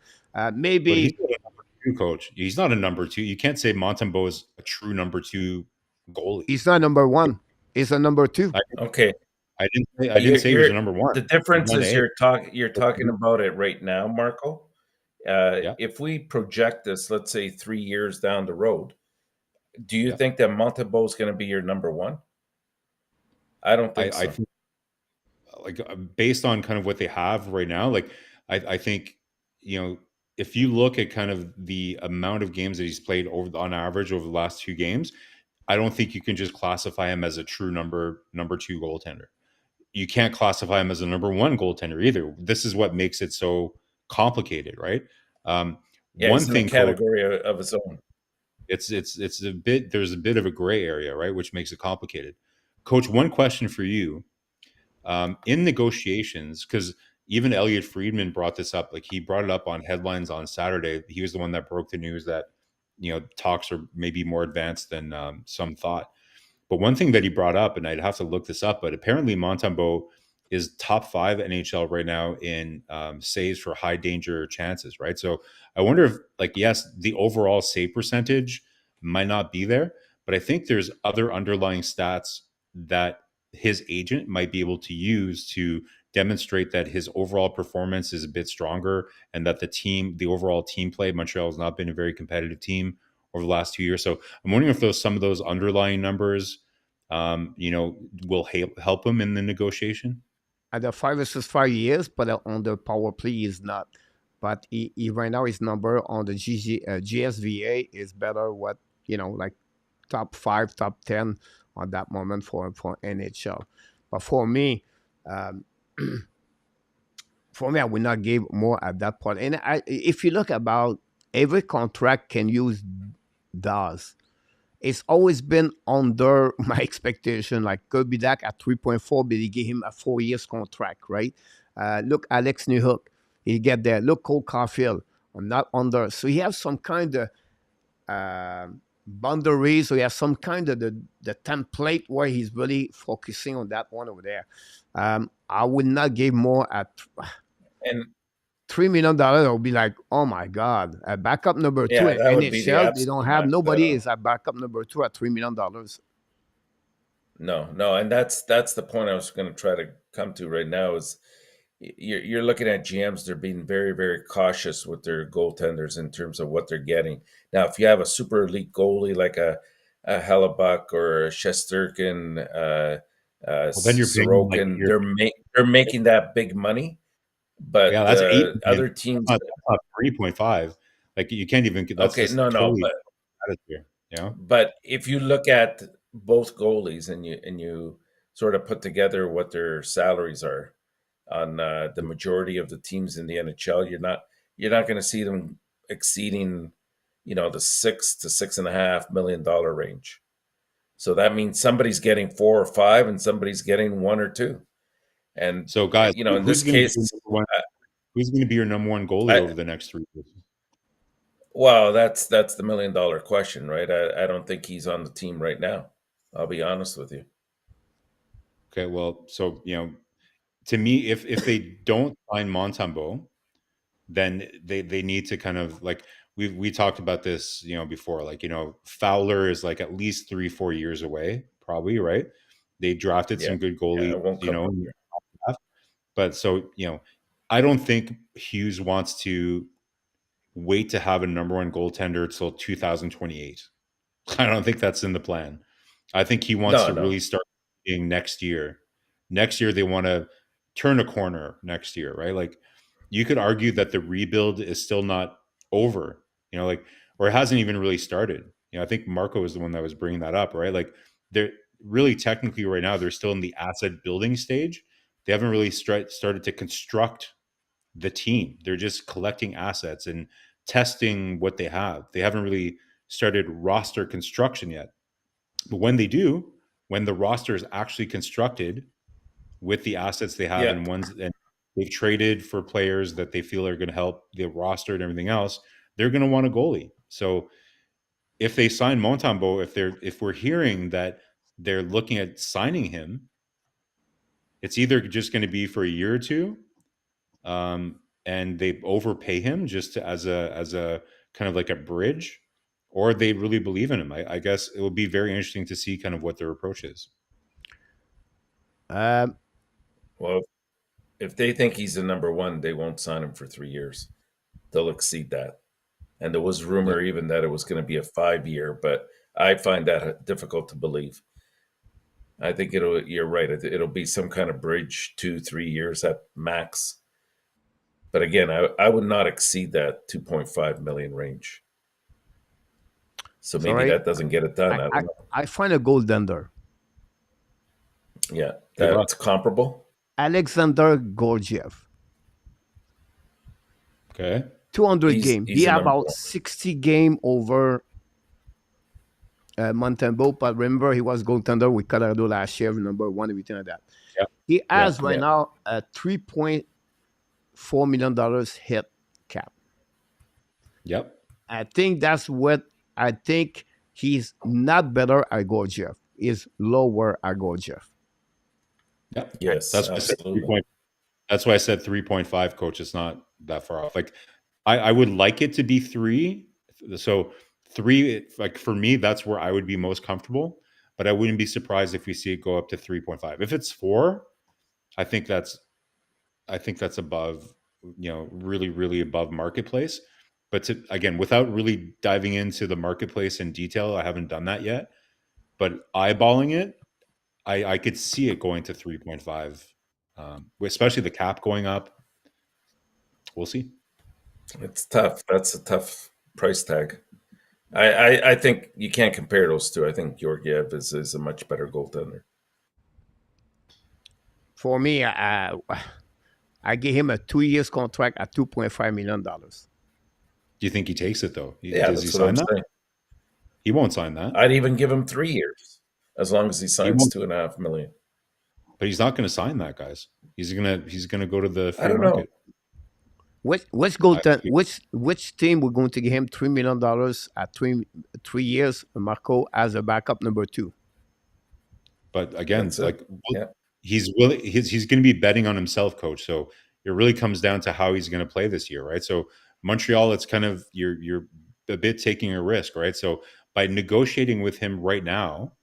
Maybe he's not a number 2, coach. He's not a number 2. You can't say Montembeault is a true number 2 goalie. He's not number 1. He's a number 2. Okay. I didn't say he was a number 1. The difference is you're talking about it right now, Marco. If we project this, let's say 3 years down the road, do you think that Montembeault is going to be your number 1? I don't think so. I think, like, based on kind of what they have right now, like I think, if you look at kind of the amount of games that he's played on average over the last 2 games, I don't think you can just classify him as a true number 2 goaltender. You can't classify him as a number 1 goaltender either. This is what makes it so complicated, right? One thing, category of his own. It's a bit. There's a bit of a gray area, right, which makes it complicated. Coach, one question for you: in negotiations, because even Elliot Friedman brought this up. Like, he brought it up on headlines on Saturday. He was the one that broke the news that talks are maybe more advanced than some thought. But one thing that he brought up, and I'd have to look this up, but apparently Montembeault is top 5 NHL right now in saves for high danger chances, right? So I wonder if, like, yes, the overall save percentage might not be there, but I think there's other underlying stats that his agent might be able to use to demonstrate that his overall performance is a bit stronger, and that the overall team play, Montreal has not been a very competitive team over the last 2 years. So I'm wondering if some of those underlying numbers, will help him in the negotiation. At the 5 versus 5 years, but on the power play, he's not. But he right now, his number on the GSVA is better what like top 5, top 10 on that moment for NHL. But um, for me, I would not give more at that point. And if you look about every contract can use does. It's always been under my expectation. Like Kirby Dak at 3.4, but he gave him a 4 years contract, right? Look, Alex Newhook, he get there. Look, Cole Caulfield, I'm not under. So he has some kind of boundaries. So he has some kind of the template where he's really focusing on that one over there. I would not give more at And $3 million. I'll be like, oh my god, a backup number two yeah, in that would be the NHL. They don't absolute have max. nobody is a backup number two at $3 million. No, and that's the point I was going to try to come to right now is you're looking at GMs. They're being very, very cautious with their goaltenders in terms of what they're getting. Now, if you have a super elite goalie like a Hellebuck or a Shesterkin, Well, then you're paying like Sorokin, they're making that big money. But yeah, that's 8 million. other teams, Not 3.5. Like you can't even. That's okay, just no, totally but out of here. Yeah. But if you look at both goalies and you sort of put together what their salaries are on the majority of the teams in the NHL, you're not going to see them exceeding, the $6 to $6.5 million range. So that means somebody's getting 4 or 5, and somebody's getting 1 or 2. And So, guys, in this case, who's going to be your number one goalie over the next 3 years? well, that's the $1 million question, right? I don't think he's on the team right now. I'll be honest with you. Okay, well, so to me, if they don't sign Montembeault, then they need to kind of like we talked about this before, like Fowler is like at least 3-4 years away, probably, right? They drafted some good goalies, it won't come but so I don't think Hughes wants to wait to have a number one goaltender till 2028. I don't think that's in the plan. I think he wants to really start being next year. Next year, they want to turn a corner next year, right? Like you could argue that the rebuild is still not over, or it hasn't even really started. I think Marco was the one that was bringing that up, right? Like they're really technically right now, they're still in the asset building stage. They haven't really started to construct the team. They're just collecting assets and testing what they have. They haven't really started roster construction yet. But when they do, when the roster is actually constructed with the assets they have and ones and they've traded for players that they feel are going to help the roster and everything else, they're going to want a goalie. So if they sign Montembeault, if we're hearing that they're looking at signing him, it's either just going to be for a year or two, and they overpay him just as a kind of like a bridge, or they really believe in him. I guess it will be very interesting to see kind of what their approach is. Well, if they think he's the number one, they won't sign him for 3 years. They'll exceed that. And there was rumor even that it was going to be a 5-year, but I find that difficult to believe. I think you're right. It'll be some kind of bridge, 2-3 years at max. But again, I would not exceed that 2.5 million range. So maybe that doesn't get it done. I don't know. I find a goaltender. Yeah, that's comparable. Alexander Gorgiev. Okay. 200 game. He had about 60 game over Montembeault, but remember he was goaltender with Colorado last year, number 1, everything like that. Yeah. He has right now a $3.4 million hit cap. Yep. I think that's what I think. He's not better at Gorgiev. He's lower at Gorgiev. Yep. Yes, that's absolutely. That's why I said 3.5, coach. It's not that far off. Like I would like it to be 3. So 3, like for me, that's where I would be most comfortable. But I wouldn't be surprised if we see it go up to 3.5. If it's 4, I think that's above, really, really above marketplace. But again, without really diving into the marketplace in detail, I haven't done that yet. But eyeballing it, I could see it going to 3.5, especially the cap going up. We'll see. It's tough. That's a tough price tag. I think you can't compare those two. I think Georgiev is a much better goaltender. For me, I gave him a 2 years contract at $2.5 million. Do you think he takes it though? Yeah, Does he that's what I'm sign that? saying. He won't sign that. I'd even give him 3 years as long as he He signs won't. 2.5 million. But he's not going to sign that, guys. He's gonna go to the I free don't know. market. I, Which team we're going to give him $3 million at 3 years? Marco as a backup number 2. but again, That's it. like Yeah. he's willing. He's going to be betting on himself, coach. So it really comes down to how he's going to play this year, right? So Montreal, it's kind of you're a bit taking a risk, right? So by negotiating with him right now,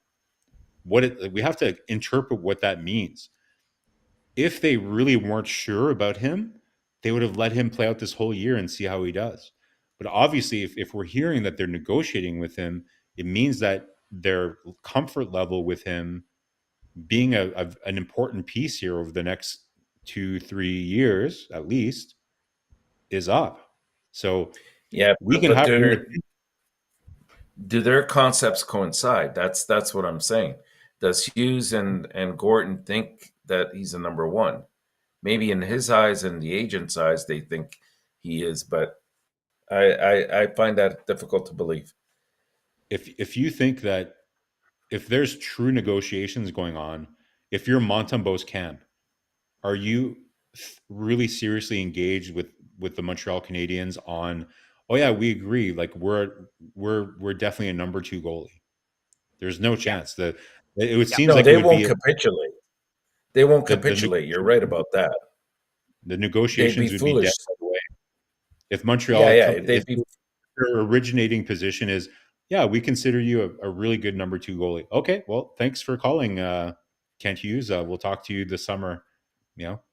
we have to interpret what that means. If they really weren't sure about him, they would have let him play out this whole year and see how he does. But obviously, if we're hearing that they're negotiating with him, it means that their comfort level with him being an important piece here over the next 2-3 years at least is up. So Yeah, we can but have do their concepts coincide? That's what I'm saying. Does Hughes and Gordon think that he's a number one? Maybe in his eyes and the agent's eyes, they think he is, but I find that difficult to believe. if you think that if there's true negotiations going on, if you're Montembeault's camp, are you really seriously engaged with the Montreal Canadiens on? Oh yeah, we agree. Like we're definitely a number 2 goalie. There's no Yeah, chance that it yeah. seems No, like it they would won't be capitulate. They won't the capitulate. You're right about that. They'd be negotiations would be dead foolish. right away. If Yeah, Montreal yeah, if they'd be. their originating position is, yeah, we consider you a really good number 2 goalie. Okay, well, thanks for calling, Kent Hughes. We'll talk to you this summer.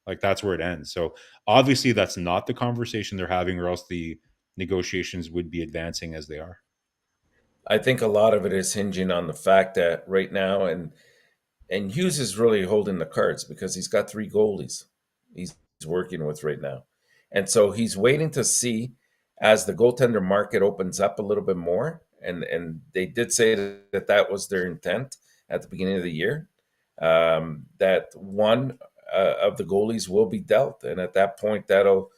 Like that's where it ends. So obviously that's not the conversation they're having, or else the negotiations would be advancing as they are. I think a lot of it is hinging on the fact that right now, and Hughes is really holding the cards because he's got 3 goalies he's working with right now. And so he's waiting to see as the goaltender market opens up a little bit more. And they did say that was their intent at the beginning of the year, that one of the goalies will be dealt. And at that point, that'll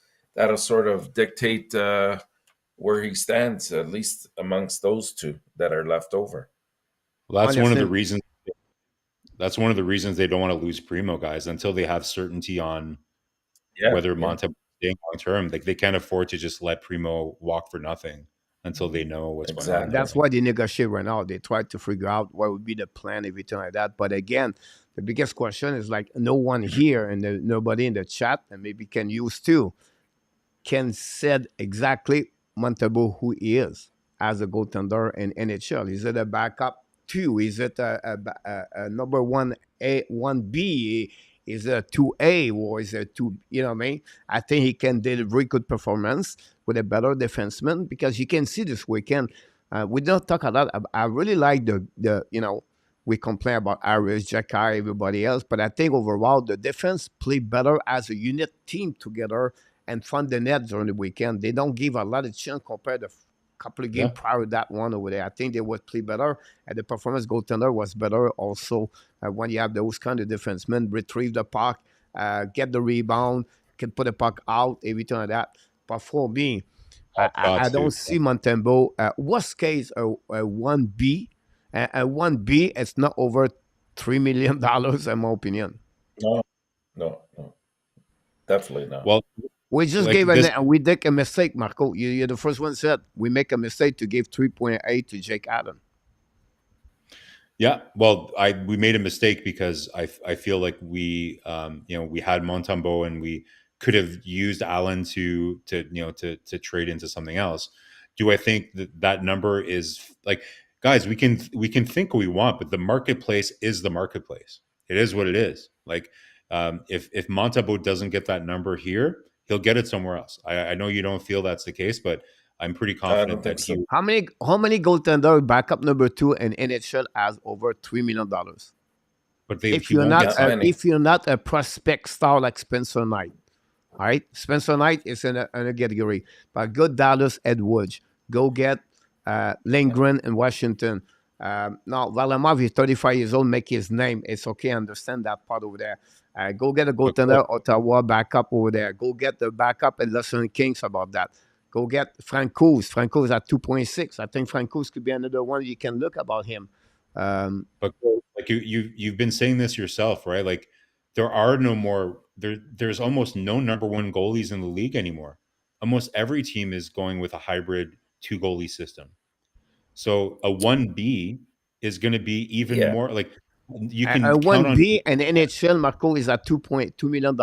sort of dictate where he stands, at least amongst those two that are left over. Well, that's one of the Honestly, reasons. That's one of the reasons they don't want to lose Primo, guys, until they have certainty on Yeah, whether yeah, Monta staying long term. Like they can't afford to just let Primo walk for nothing until they know what's going on there. exactly. that's why they negotiate right now. They try to figure out what would be the plan, everything like that. But again, the biggest question is like no one here and nobody in the chat, and maybe can use too, can said exactly Montembeault who he is as a goaltender in NHL. Is it a backup 2? Is it a number 1A, 1B? Is it a 2A or is it 2? You know what I mean? I think he can deliver very good performance with a better defenseman because you can see this weekend. We don't talk a lot. I really like the we complain about Aris, Jacky, everybody else, but I think overall the defense play better as a unit team together and front the net during the weekend. They don't give a lot of chance compared to a couple of games Yeah, prior to that one over there. I think they would play better, and the performance goaltender was better also when you have those kind of defensemen retrieve the puck, get the rebound, can put the puck out, everything like that. But for me, all I shots too. don't see Montembeault. Worst case, a 1B. A 1B, it's not over $3 million, in my opinion. No, no, no, definitely not. Well, We just like gave this. we did a mistake, Marco. You're the first one said we make a mistake to give 3.8 to Jake Allen. Yeah, well, we made a mistake because I feel like we had Montembeault and we could have used Allen to trade into something else. Do I think that number is like, guys? We can think what we want, but the marketplace is the marketplace. It is what it is. Like if Montembeault doesn't get that number here, he'll get it somewhere else. I know you don't feel that's the case, but I'm pretty I don't confident think that so. he. How many goaltender backup number 2 in NHL has over $3 million? But If he you're won't not get Not many. if you're not a prospect star like Spencer Knight, all right, Spencer Knight is in a category, but go Dallas Edwards, go get Lindgren in Washington. Now, Valamov is 35 years old, make his name. It's okay, I understand that part over there. Go get a goaltender, Ottawa backup over there. Go get the backup at Los Kings about that. Go get Francouz. Francouz at 2.6. I think Francouz could be another one you can look about him. But like you've been saying this yourself, right? Like there are no more there's almost no number one goalies in the league anymore. Almost every team is going with a hybrid 2 goalie system. So a 1B is going to be even more like you can a count on 1B and NHL Marco is at $2.2 million.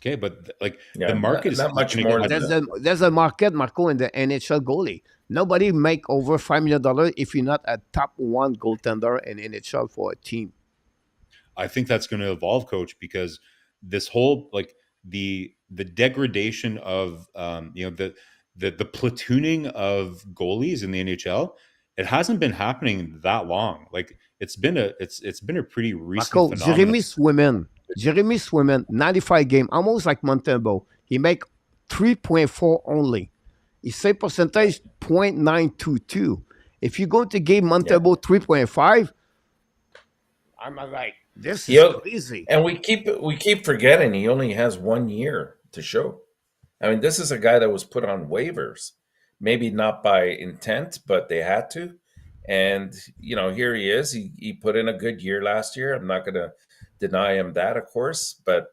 Okay, but like the market is not much more. There's a market, Marco, in the NHL goalie. Nobody make over $5 million if you're not a top one goaltender in NHL for a team. I think that's going to evolve, Coach, because this whole like the degradation of the platooning of goalies in the NHL, it hasn't been happening that long. Like it's been a pretty recent Marco, phenomenon. Jeremy Swimmen, 95 game, almost like Montembeault. He make 3.4 only. His save percentage 0.922. If you go to game Montembeault 3.5, I'm like, this is crazy. And we keep forgetting he only has 1 year to show. I mean, this is a guy that was put on waivers, maybe not by intent, but they had to. And here he is. He put in a good year last year. I'm not going to deny him that, of course, but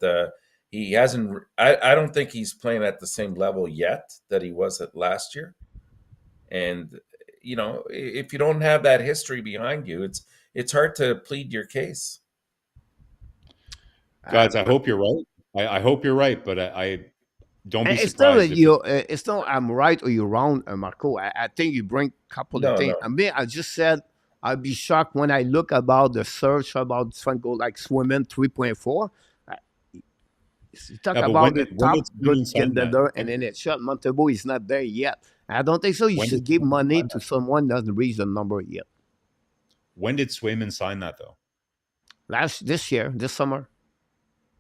he hasn't. I don't think he's playing at the same level yet that he was at last year. And if you don't have that history behind you, it's hard to plead your case. Guys, I hope you're right. I hope you're right, but I don't be surprised. It's not I'm right or you're wrong, Marco. I think you bring a couple of things. No. I mean, I just said I'll be shocked when I look about the search about Franco like Swimmen 3.4. You talk about the top good contender and then it's shot. Montembeault is not there yet. I don't think so. You should give money to someone that doesn't reach the number yet. When did Swayman sign that though? This summer.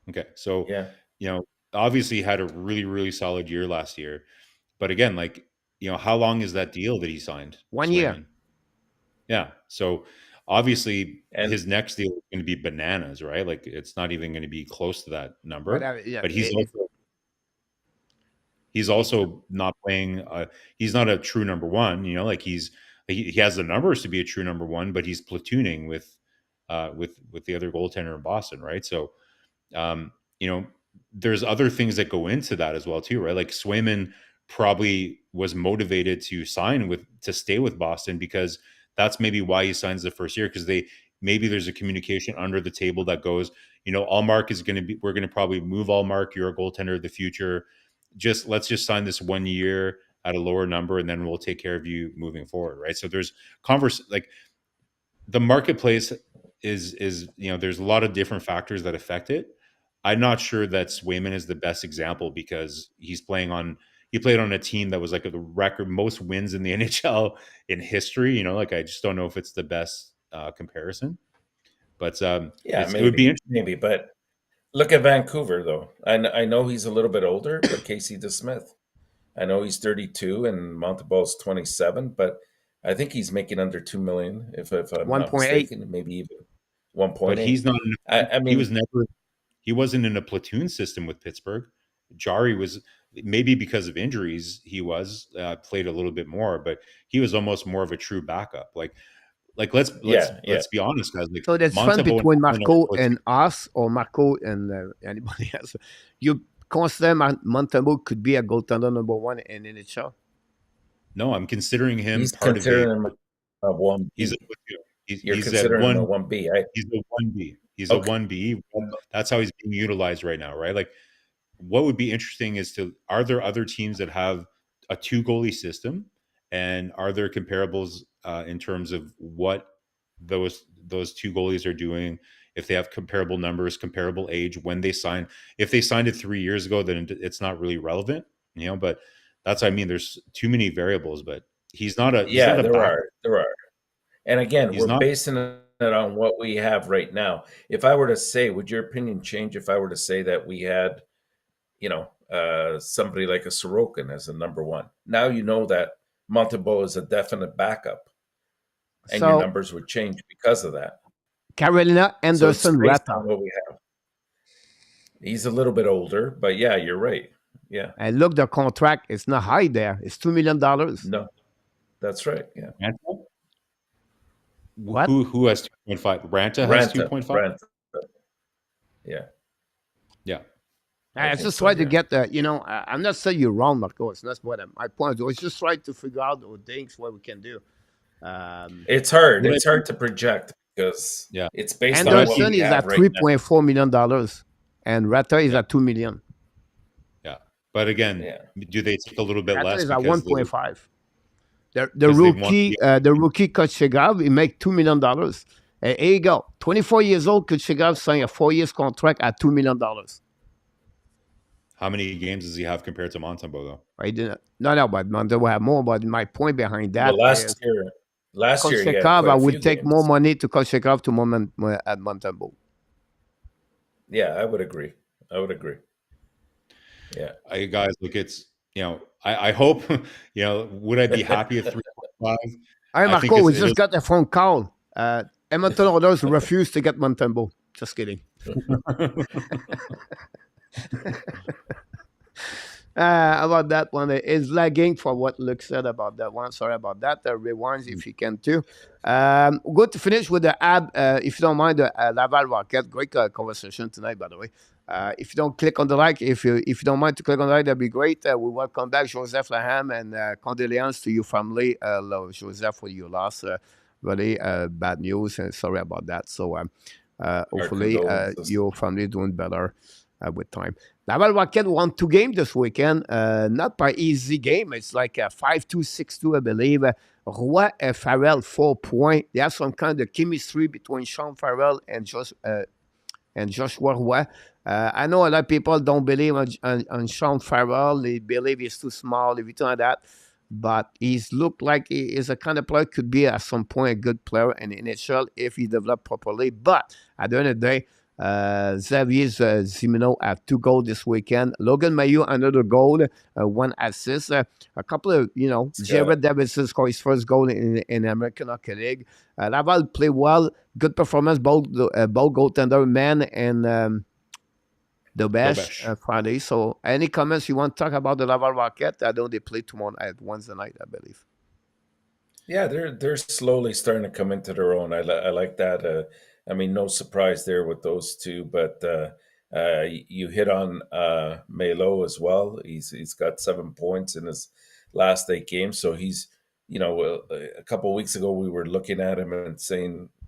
Okay, so obviously he had a really, really solid year last year, but again, like how long is that deal that he signed? 1 year. Yeah, so obviously his next deal is going to be bananas, right? Like it's not even going to be close to that number. But he's also not playing. He's not a true number one. Like he has the numbers to be a true number one, but he's platooning with the other goaltender in Boston, right? So. There's other things that go into that as well too, right? Like Swayman probably was motivated to stay with Boston because that's maybe why he signs the first year, because maybe there's a communication under the table that goes, Allmark is going to be, we're going to probably move Allmark, you're a goaltender of the future. Let's just sign this 1 year at a lower number and then we'll take care of you moving forward, right? So there's like the marketplace is there's a lot of different factors that affect it. I'm not sure that Swayman is the best example because he played on a team that was like the record most wins in the NHL in history. Like I just don't know if it's the best comparison. But it would be interesting. Maybe, but look at Vancouver though. I know he's a little bit older, but Casey DeSmith. I know he's 32 and Montembeault's 27, but I think he's making under $2 million if I'm not mistaken, maybe even 1.8. But he's not. He wasn't in a platoon system with Pittsburgh. Jari was, maybe because of injuries, he played a little bit more, but he was almost more of a true backup. Like let's be honest, guys. Like, so that's fun between Marco and us, or Marco and anybody else. You consider Montembeault could be a goaltender number one in NHL? No, I'm considering him part of a 1B. He's considering him a 1B. He's a 1B. He's a 1B. That's how he's being utilized right now, right? Like, what would be interesting is are there other teams that have a 2-goalie system, and are there comparables in terms of what those 2 goalies are doing? If they have comparable numbers, comparable age, when they sign. If they signed it 3 years ago, then it's not really relevant, But that's what I mean. There's too many variables, but he's not a. There are. And again, we're basing it on what we have right now. If I were to say, would your opinion change if I were to say that we had, somebody like a Sorokin as a number one? Now you know that Montembeault is a definite backup, and your So numbers would change because of that. Carolina, So it's Anderson, based Rata. on what we have. He's a little bit older, but yeah, you're right. Yeah. And look, the contract is not high there. It's $2 million. No, that's right. Yeah. Ranta? What? Who has 2.5? Ranta has Ranta. 2.5. Ranta. Yeah. Yeah. I I think just so. try to Yeah. get the, I'm not saying you're wrong, Marcos. That's what my point was. Just try to figure out the things what we can do. It's hard. Would I It's hard to project because Yeah. it's based But I on what Anderson we is have at right now. $3.4 million, and Rata is Yeah. at $2 million. Yeah. But again, Yeah. do they take a little bit Rata less is at because 1.5. The because they want to the rookie Kutchegav, he make $2 million. And here you go. 24 years old, Kutchegav signed a 4 year contract at $2 million. How many games does he have compared to Montembeault though? I didn't. No, but Montembeault will have more. But my point behind that Well, is last year he had Koshekov, quite I a few would take games. more money to Koshekov to moment at Montembeault. Yeah, I would agree. Yeah. Guys, look, it's I hope would I be happy at 3.5? Hey, I think Marco, we it just is. got a phone call. Edmonton Oilers refused to get Montembeault. Just kidding. About that one, it's lagging for what Luke said about that one. Sorry about that. Rewinds if you can too. Good to finish with the ad, if you don't mind, the Laval Rocket. Great conversation tonight, by the way. If you don't click on the like, if you don't mind to click on the like, that'd be great. We welcome back Joseph Laham and condolences to your family, Joseph, for your loss. Really bad news, and sorry about that. So hopefully condolences. your family doing better with time. Laval Rocket won 2 games this weekend. Not by easy game. It's like a 5-2, 6-2, I believe. Roy and Farrell, 4 points. They have some kind of chemistry between Sean Farrell and Joshua Roy. I know a lot of people don't believe on Sean Farrell. They believe he's too small, everything like that. But he's looked like he is a kind of player, could be at some point a good player in the NHL if he developed properly. But at the end of the day, Xavier Zimino have 2 goals this weekend. Logan Mailloux, another goal, 1 assist. A couple of, Jared Davidson scored his first goal in the American Hockey League. Laval played well. Good performance, both goaltender, man, and Dobesh Friday. So any comments you want to talk about the Laval Rocket? I know they play tomorrow at Wednesday night, I believe. Yeah, they're slowly starting to come into their own. I like that. I mean, no surprise there with those two, but you hit on Melo as well. He's got 7 points in his last 8 games, so he's a couple of weeks ago we were looking at him and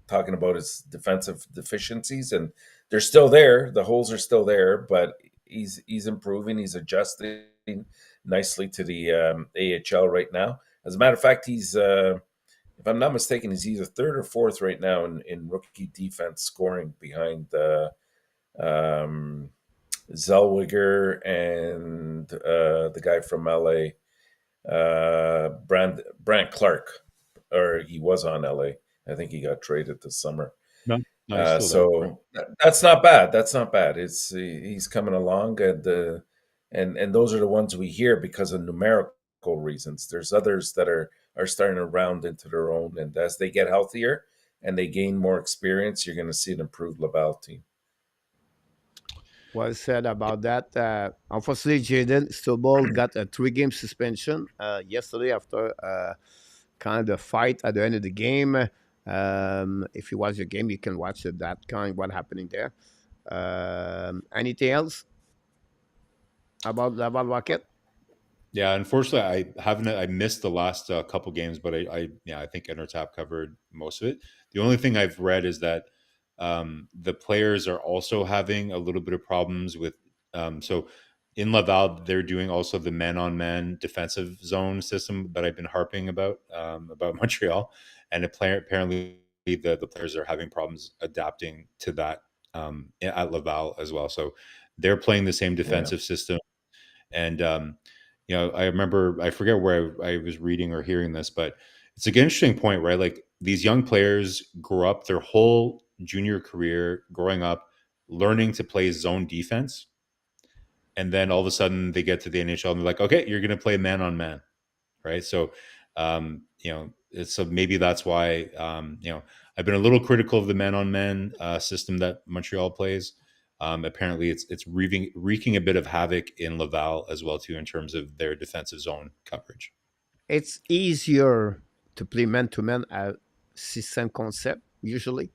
talking about his defensive deficiencies, and they're still there. The holes are still there, but he's improving. He's adjusting nicely to the AHL right now. As a matter of fact, he's, if I'm not mistaken, he's either 3rd or 4th right now in rookie defense scoring behind Zellweger and the guy from LA, Brant Clark, or he was on LA. I think he got traded this summer. No, he's still there. So that's not bad. That's not bad. He's coming along, and those are the ones we hear because of numerical reasons. There's others that are starting to round into their own, and as they get healthier and they gain more experience, you're going to see an improved Laval team. Well said about that. Unfortunately, Jaden Stoball got a 3-game suspension yesterday after kind of fight at the end of the game. If you watch the game, you can watch it, that kind what happening there. Anything else about Rocket? Yeah, unfortunately, I missed the last couple games, but I think Enortap covered most of it. The only thing I've read is that the players are also having a little bit of problems with. So in Laval, they're doing also the man-on-man defensive zone system that I've been harping about Montreal, and apparently the players are having problems adapting to that at Laval as well. So they're playing the same defensive system, and I remember, I forget where I was reading or hearing this, but it's an interesting point, right? Like these young players grew up their whole junior career growing up learning to play zone defense. And then all of a sudden they get to the NHL and they're like, okay, you're going to play man on man, right? So So maybe that's why I've been a little critical of the man-on-man system that Montreal plays. Apparently, it's wreaking a bit of havoc in Laval as well too in terms of their defensive zone coverage. It's easier to play man to man at system concept usually.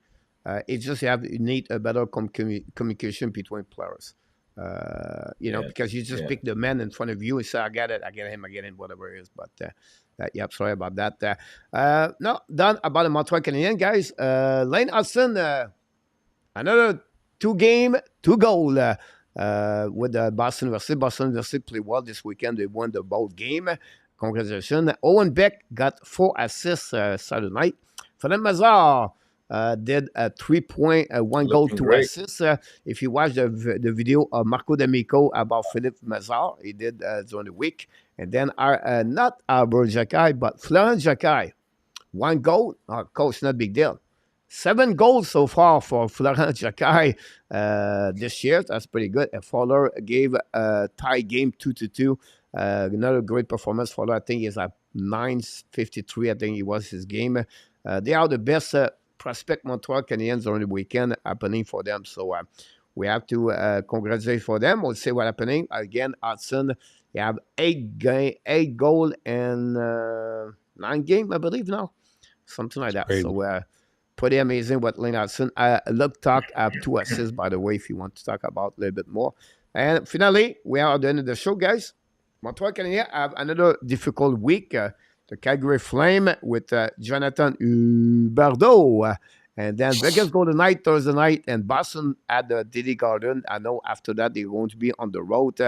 It's just you need a better communication between players. Yeah, Because you just yeah. pick the man in front of you and say, I get it, I get him, I get him, whatever it is. But yeah, sorry about that. No, done about the Montreal Canadiens, guys. Lane Hudson, another 2-game, 2-goal with Boston University. Boston University played well this weekend. They won the both game. Congratulations. Owen Beck got 4 assists Saturday night. Fernand Mazar did a 3-point, 1 goal, Looking 2 great. assists. If you watch the video of Marco D'Amico about Philippe Mazar, he did during the week. And then not Albert Jacquet, but Florent Jacquet. 1 goal. Coach, not big deal. 7 goals so far for Florent Jacquet this year. That's pretty good. And Fowler gave a tie game 2-2. Another great performance. Fowler, I think, is at 953. I think it was his game. They are the best prospect Montreal Canadiens on the weekend happening for them. So we have to congratulate for them. We'll see what's happening. Again, Hudson, they have 8 goal and 9 game, I believe now. Something like that. Great. So pretty amazing what Lane Hudson. Look, talk 2 assists, by the way, if you want to talk about a little bit more. And finally, we are at the end of the show, guys. Montreal Canadiens have another difficult week. The Calgary Flame with Jonathan Huberdeau. And then Vegas Golden Knight Thursday night, and Boston at the Diddy Garden. I know after that they're going to be on the road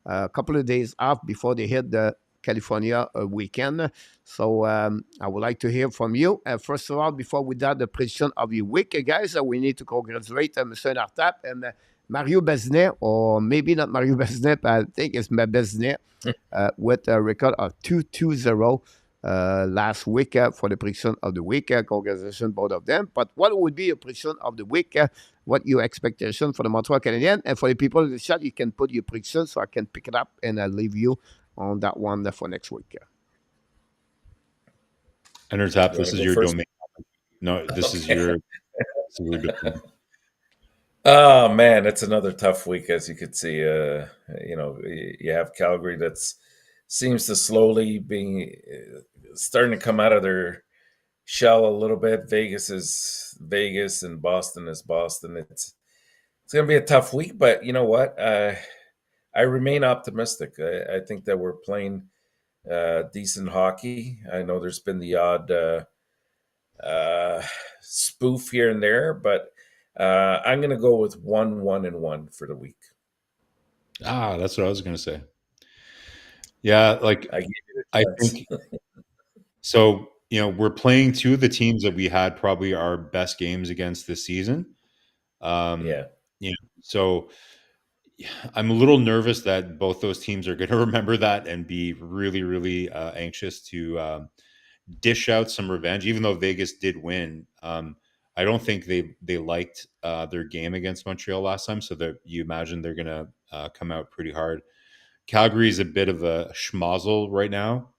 a couple of days off before they hit the California weekend. So I would like to hear from you. First of all, before we do the prediction of the week, guys, we need to congratulate Mr. Enortap and Mario Besnet, or maybe not Mario Besnet, but I think it's Besnet, with a record of 2-2-0 last week for the prediction of the week. Congratulations, both of them. But what would be a prediction of the week? What your expectation for the Montreal Canadiens? And for the people in the chat, you can put your prediction so I can pick it up and leave you on that one for next week. Enortap, this is your first? domain. No, this is your domain. Oh man, it's another tough week, as you could see. You have Calgary that's seems to slowly being starting to come out of their shell a little bit. Vegas is Vegas, and Boston is Boston. It's going to be a tough week, but you know what? I remain optimistic. I think that we're playing decent hockey. I know there's been the odd spoof here and there, but I'm going to go with 1-1-1 for the week. That's what I was going to say. Yeah, like I think so. We're playing 2 of the teams that we had probably our best games against this season. So I'm a little nervous that both those teams are going to remember that and be really, really anxious to dish out some revenge, even though Vegas did win. I don't think they liked their game against Montreal last time, so that you imagine they're going to come out pretty hard. Calgary is a bit of a schmozzle right now.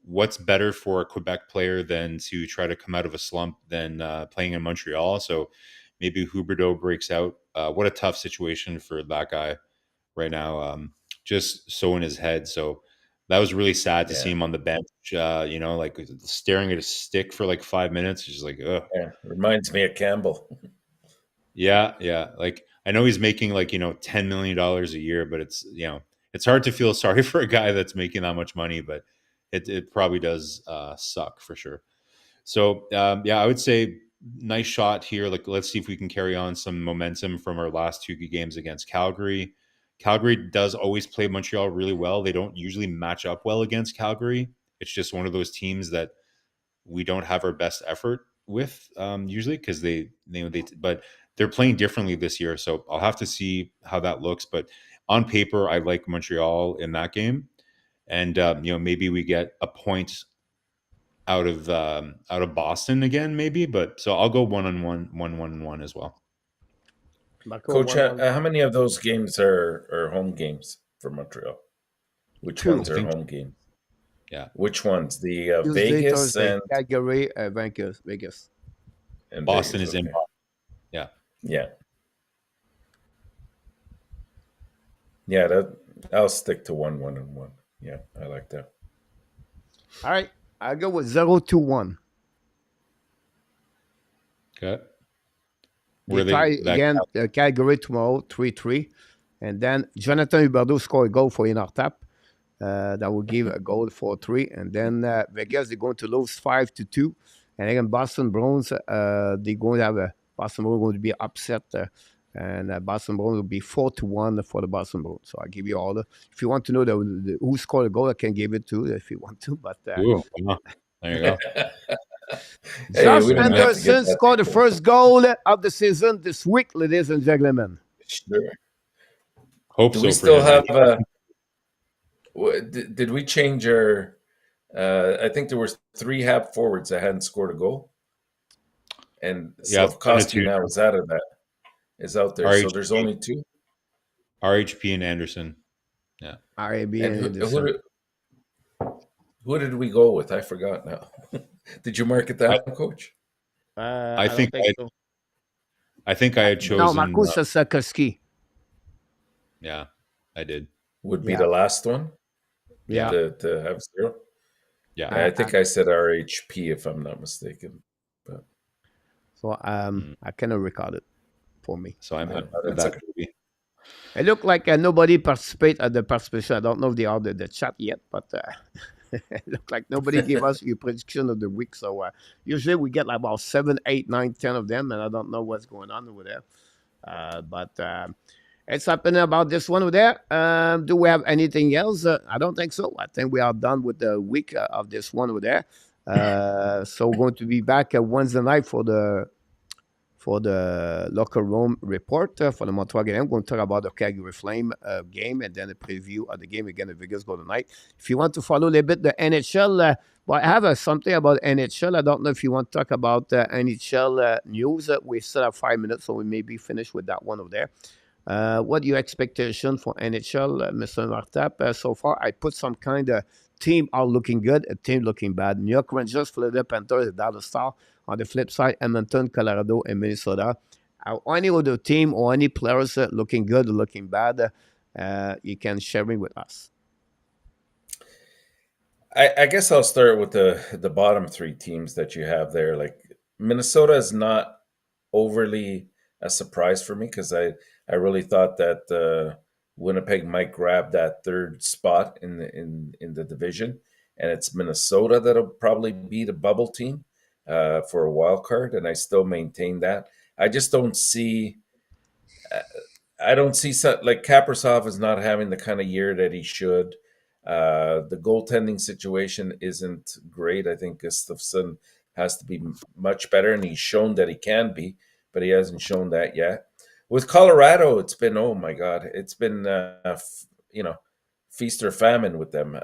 What's better for a Quebec player than to try to come out of a slump than playing in Montreal? So maybe Huberdeau breaks out. What a tough situation for that guy right now. Just so in his head. So that was really sad to see him on the bench, like staring at a stick for like 5 minutes. Just like, ugh. Yeah, reminds me of Campbell. Yeah. Like I know he's making like, $10 million a year, but it's hard to feel sorry for a guy that's making that much money, but it probably does suck for sure. So I would say nice shot here. Like, let's see if we can carry on some momentum from our last 2 games against Calgary. Calgary does always play Montreal really well. They don't usually match up well against Calgary. It's just one of those teams that we don't have our best effort with usually because but they're playing differently this year. So I'll have to see how that looks. But on paper, I like Montreal in that game, and maybe we get a point out of Boston again, maybe. But so I'll go 1-1, 1-1-1 as well. Coach, how many of those games are home games for Montreal? Which 2. ones are home games? Yeah. Which ones? The Tuesday, Vegas Thursday, Calgary, Vegas. and Boston Vegas. is in. Okay. Yeah. Yeah. Yeah, that I'll stick to 1-1-1. Yeah, I like that. All right, I'll go with 0-1. Okay. They Were they tie that? again Calgary tomorrow, 3-3. And then Jonathan Huberdeau score a goal for Enortap. That will give a goal for 3. And then Vegas, they're going to lose 5-2. And again, Boston Bruins, they're going to have Boston Bruins going to be upset. And Boston Bruins will be 4-1 for the Boston Bruins. So I'll give you all the. If you want to know who scored a goal, I can give it to if you want to. But Ooh, there you go. Hey, Josh we don't have to get Anderson that. scored the first goal of the season this week, ladies and gentlemen. Sure. Hope Do so we for still him. have? Did we change our? I think there were 3 half forwards that hadn't scored a goal, and Yeah, Slavkovsky now is out of that. Is out there, so there's RHP, only 2. RHP and Anderson. Yeah. RAB And and Anderson. who did we go with? I forgot now. Did you mark it down, Coach? I don't think so. I think I had No, chosen. Marcus Sakowski. Yeah, I did. Would be Yeah. the last one Yeah. to have 0. Yeah. I think I said RHP if I'm not mistaken. But So I cannot record it for me. So I'm Yeah, with that's that. okay. It looked like nobody participate at the participation. I don't know if they are the chat yet, but it looked like nobody gave us your prediction of the week. So usually we get like about 7, 8, 9, 10 of them, and I don't know what's going on over there. But it's happening about this one over there. Do we have anything else? I don't think so. I think we are done with the week of this one over there. So we're going to be back Wednesday night for the locker room report for the Montreal Canadiens. I'm going to talk about the Calgary Flame game and then a preview of the game again at Vegas Golden Knight. If you want to follow a little bit the NHL, well, I have something about NHL. I don't know if you want to talk about NHL news. We still have 5 minutes, so we may be finished with that one over there. What your expectation for NHL, Mr. Enortap? So far, I put some kind of team are looking good, a team looking bad. New York Rangers, Philadelphia Panthers, Dallas Stars. On the flip side, Edmonton, Colorado, and Minnesota. Any other team or any players looking good or looking bad, you can share it with us. I guess I'll start with the bottom 3 teams that you have there. Like Minnesota is not overly a surprise for me because I really thought that Winnipeg might grab that 3rd spot in the division, and it's Minnesota that'll probably be the bubble team for a wild card, and I still maintain that. I just don't see. I don't see like Kaprizov is not having the kind of year that he should. The goaltending situation isn't great. I think Gustafsson has to be much better, and he's shown that he can be, but he hasn't shown that yet. With Colorado, it's been, oh my God, it's been feast or famine with them.